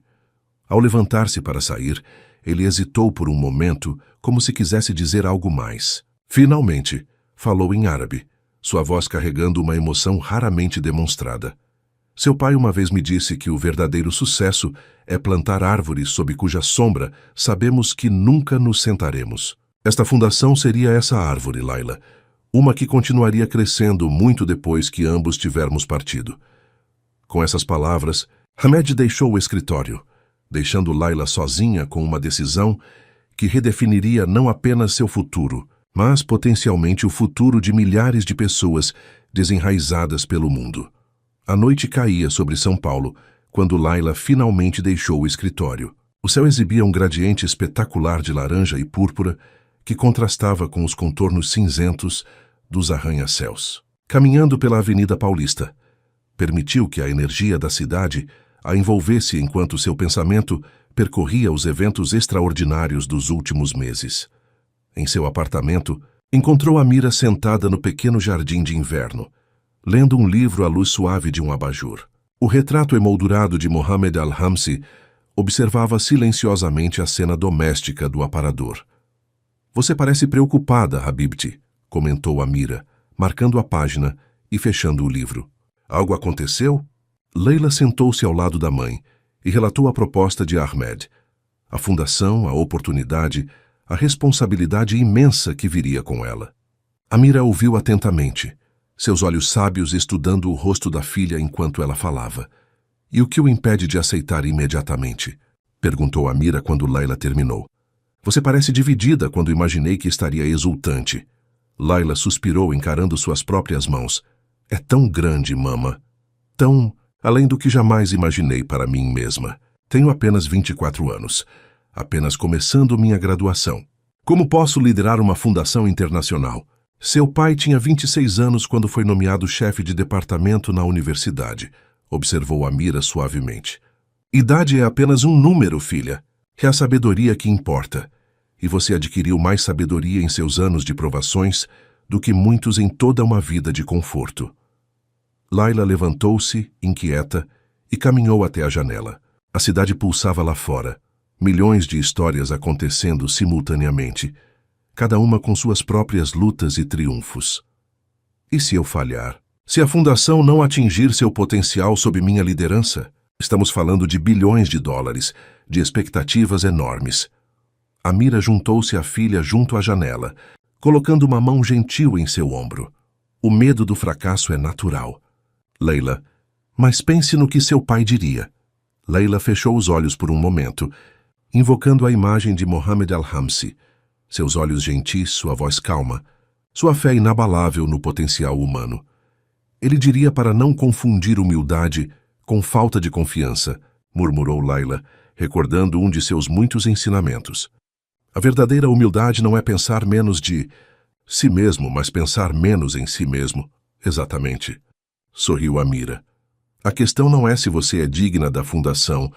Ao levantar-se para sair, ele hesitou por um momento, como se quisesse dizer algo mais. Finalmente, falou em árabe, sua voz carregando uma emoção raramente demonstrada. Seu pai uma vez me disse que o verdadeiro sucesso é plantar árvores sob cuja sombra sabemos que nunca nos sentaremos. Esta fundação seria essa árvore, Layla, uma que continuaria crescendo muito depois que ambos tivermos partido. Com essas palavras, Ahmed deixou o escritório, deixando Layla sozinha com uma decisão que redefiniria não apenas seu futuro, mas potencialmente o futuro de milhares de pessoas desenraizadas pelo mundo. A noite caía sobre São Paulo quando Layla finalmente deixou o escritório. O céu exibia um gradiente espetacular de laranja e púrpura que contrastava com os contornos cinzentos dos arranha-céus. Caminhando pela Avenida Paulista, permitiu que a energia da cidade a envolvesse enquanto seu pensamento percorria os eventos extraordinários dos últimos meses. Em seu apartamento, encontrou Amira sentada no pequeno jardim de inverno, lendo um livro à luz suave de um abajur. O retrato emoldurado de Mohammed Al-Hamsi observava silenciosamente a cena doméstica do aparador. "Você parece preocupada, Habibti", comentou Amira, marcando a página e fechando o livro. "Algo aconteceu?" Layla sentou-se ao lado da mãe e relatou a proposta de Ahmed, a fundação, a oportunidade, a responsabilidade imensa que viria com ela. Amira ouviu atentamente, seus olhos sábios estudando o rosto da filha enquanto ela falava. "E o que o impede de aceitar imediatamente?" perguntou Amira quando Layla terminou. "Você parece dividida quando imaginei que estaria exultante." Layla suspirou encarando suas próprias mãos. "É tão grande, mama. Tão além do que jamais imaginei para mim mesma. Tenho apenas 24 anos, apenas começando minha graduação. Como posso liderar uma fundação internacional? Seu pai tinha 26 anos quando foi nomeado chefe de departamento na universidade", observou Amira suavemente. "Idade é apenas um número, filha. É a sabedoria que importa. E você adquiriu mais sabedoria em seus anos de provações do que muitos em toda uma vida de conforto." Layla levantou-se, inquieta, e caminhou até a janela. A cidade pulsava lá fora, milhões de histórias acontecendo simultaneamente, cada uma com suas próprias lutas e triunfos. "E se eu falhar? Se a fundação não atingir seu potencial sob minha liderança? Estamos falando de bilhões de dólares, de expectativas enormes." Amira juntou-se à filha junto à janela, colocando uma mão gentil em seu ombro. "O medo do fracasso é natural, Layla, mas pense no que seu pai diria." Layla fechou os olhos por um momento, invocando a imagem de Mohammed Al-Hamsi, seus olhos gentis, sua voz calma, sua fé inabalável no potencial humano. "Ele diria para não confundir humildade com falta de confiança", murmurou Layla, recordando um de seus muitos ensinamentos. "A verdadeira humildade não é pensar menos de si mesmo, mas pensar menos em si mesmo." "Exatamente", sorriu Amira. "A questão não é se você é digna da fundação,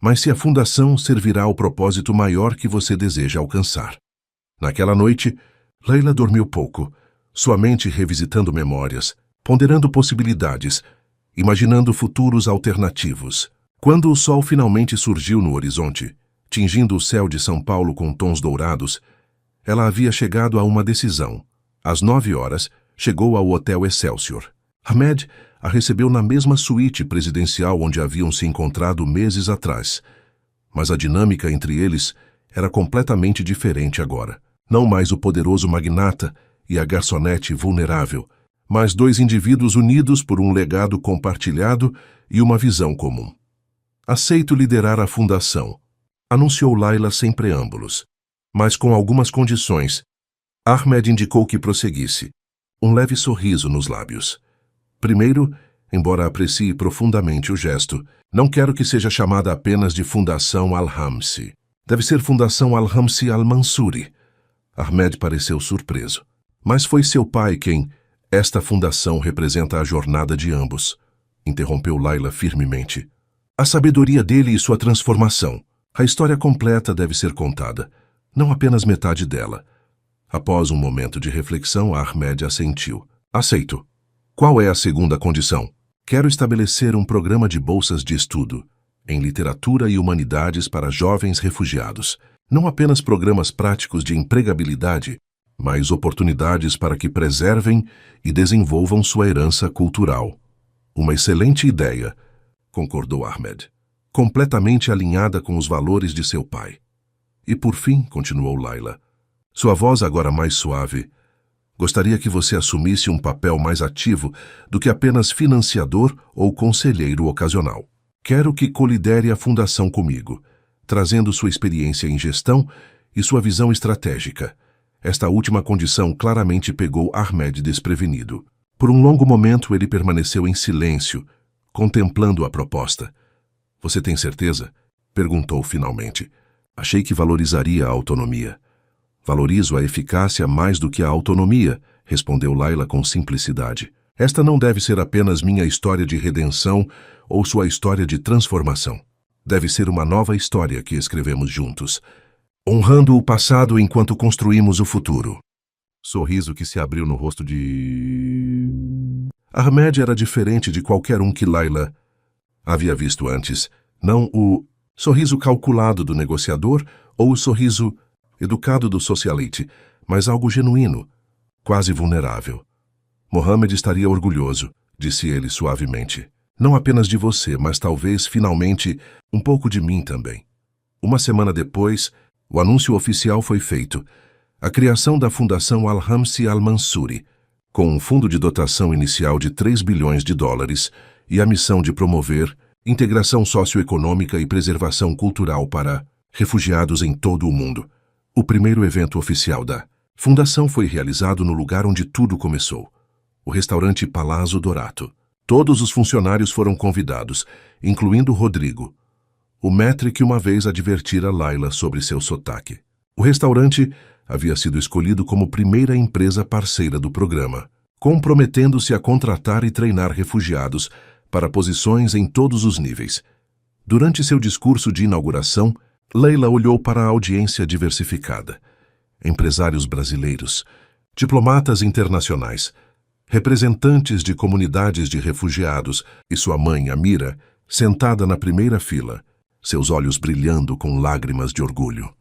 mas se a fundação servirá ao propósito maior que você deseja alcançar." Naquela noite, Layla dormiu pouco, sua mente revisitando memórias, ponderando possibilidades, imaginando futuros alternativos. Quando o sol finalmente surgiu no horizonte, tingindo o céu de São Paulo com tons dourados, ela havia chegado a uma decisão. Às 9 horas, chegou ao Hotel Excelsior. Ahmed a recebeu na mesma suíte presidencial onde haviam se encontrado meses atrás. Mas a dinâmica entre eles era completamente diferente agora. Não mais o poderoso magnata e a garçonete vulnerável, mas dois indivíduos unidos por um legado compartilhado e uma visão comum. "Aceito liderar a fundação", anunciou Layla sem preâmbulos, mas com algumas condições. Ahmed indicou que prosseguisse, um leve sorriso nos lábios. "Primeiro, embora aprecie profundamente o gesto, não quero que seja chamada apenas de Fundação Al-Hamsi. Deve ser Fundação Al-Hamsi Al-Mansuri." Ahmed pareceu surpreso. "Mas foi seu pai quem... Esta fundação representa a jornada de ambos", interrompeu Layla firmemente. "A sabedoria dele e sua transformação. A história completa deve ser contada, não apenas metade dela." Após um momento de reflexão, Ahmed assentiu. "Aceito. Qual é a segunda condição?" Quero estabelecer um programa de bolsas de estudo em literatura e humanidades para jovens refugiados. Não apenas programas práticos de empregabilidade, mas oportunidades para que preservem e desenvolvam sua herança cultural. Uma excelente ideia, concordou Ahmed, completamente alinhada com os valores de seu pai. E por fim, continuou Layla, sua voz agora mais suave, gostaria que você assumisse um papel mais ativo do que apenas financiador ou conselheiro ocasional. Quero que colidere a fundação comigo, trazendo sua experiência em gestão e sua visão estratégica. Esta última condição claramente pegou Ahmed desprevenido. Por um longo momento ele permaneceu em silêncio, contemplando a proposta. Você tem certeza? Perguntou finalmente. Achei que valorizaria a autonomia. Valorizo a eficácia mais do que a autonomia, respondeu Layla com simplicidade. Esta não deve ser apenas minha história de redenção ou sua história de transformação. Deve ser uma nova história que escrevemos juntos, honrando o passado enquanto construímos o futuro. Sorriso que se abriu no rosto de... Ahmed era diferente de qualquer um que Layla havia visto antes. Não o sorriso calculado do negociador ou o sorriso educado do socialite, mas algo genuíno, quase vulnerável. Mohammed estaria orgulhoso, disse ele suavemente. Não apenas de você, mas talvez, finalmente, um pouco de mim também. Uma semana depois, o anúncio oficial foi feito. A criação da Fundação Al-Hamsi Al-Mansuri, com um fundo de dotação inicial de 3 bilhões de dólares e a missão de promover integração socioeconômica e preservação cultural para refugiados em todo o mundo. O primeiro evento oficial da fundação foi realizado no lugar onde tudo começou, o restaurante Palazzo Dorato. Todos os funcionários foram convidados, incluindo Rodrigo, o maître que uma vez advertira Layla sobre seu sotaque. O restaurante havia sido escolhido como primeira empresa parceira do programa, comprometendo-se a contratar e treinar refugiados para posições em todos os níveis. Durante seu discurso de inauguração, Layla olhou para a audiência diversificada. Empresários brasileiros, diplomatas internacionais, representantes de comunidades de refugiados e sua mãe, Amira, sentada na primeira fila, seus olhos brilhando com lágrimas de orgulho.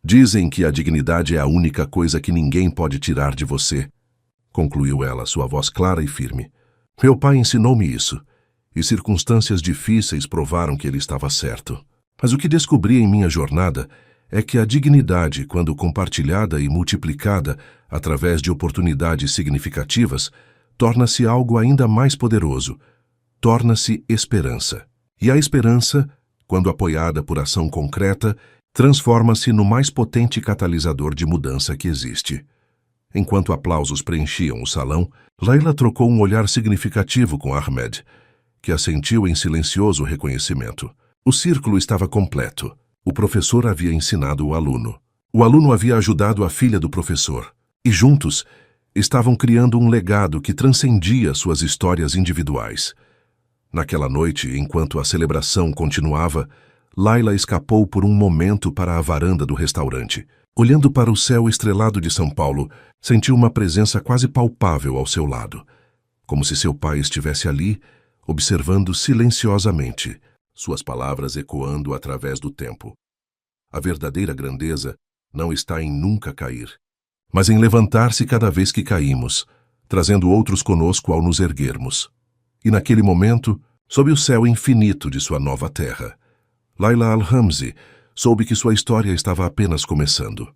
Dizem que a dignidade é a única coisa que ninguém pode tirar de você, concluiu ela, sua voz clara e firme. Meu pai ensinou-me isso, e circunstâncias difíceis provaram que ele estava certo. Mas o que descobri em minha jornada é que a dignidade, quando compartilhada e multiplicada através de oportunidades significativas, torna-se algo ainda mais poderoso, torna-se esperança. E a esperança, quando apoiada por ação concreta, transforma-se no mais potente catalisador de mudança que existe. Enquanto aplausos preenchiam o salão, Layla trocou um olhar significativo com Ahmed, que assentiu em silencioso reconhecimento. O círculo estava completo. O professor havia ensinado o aluno. O aluno havia ajudado a filha do professor. E juntos, estavam criando um legado que transcendia suas histórias individuais. Naquela noite, enquanto a celebração continuava, Layla escapou por um momento para a varanda do restaurante. Olhando para o céu estrelado de São Paulo, sentiu uma presença quase palpável ao seu lado, como se seu pai estivesse ali, observando silenciosamente, suas palavras ecoando através do tempo. A verdadeira grandeza não está em nunca cair, mas em levantar-se cada vez que caímos, trazendo outros conosco ao nos erguermos. E naquele momento, sob o céu infinito de sua nova terra, Layla Al-Hamsi soube que sua história estava apenas começando.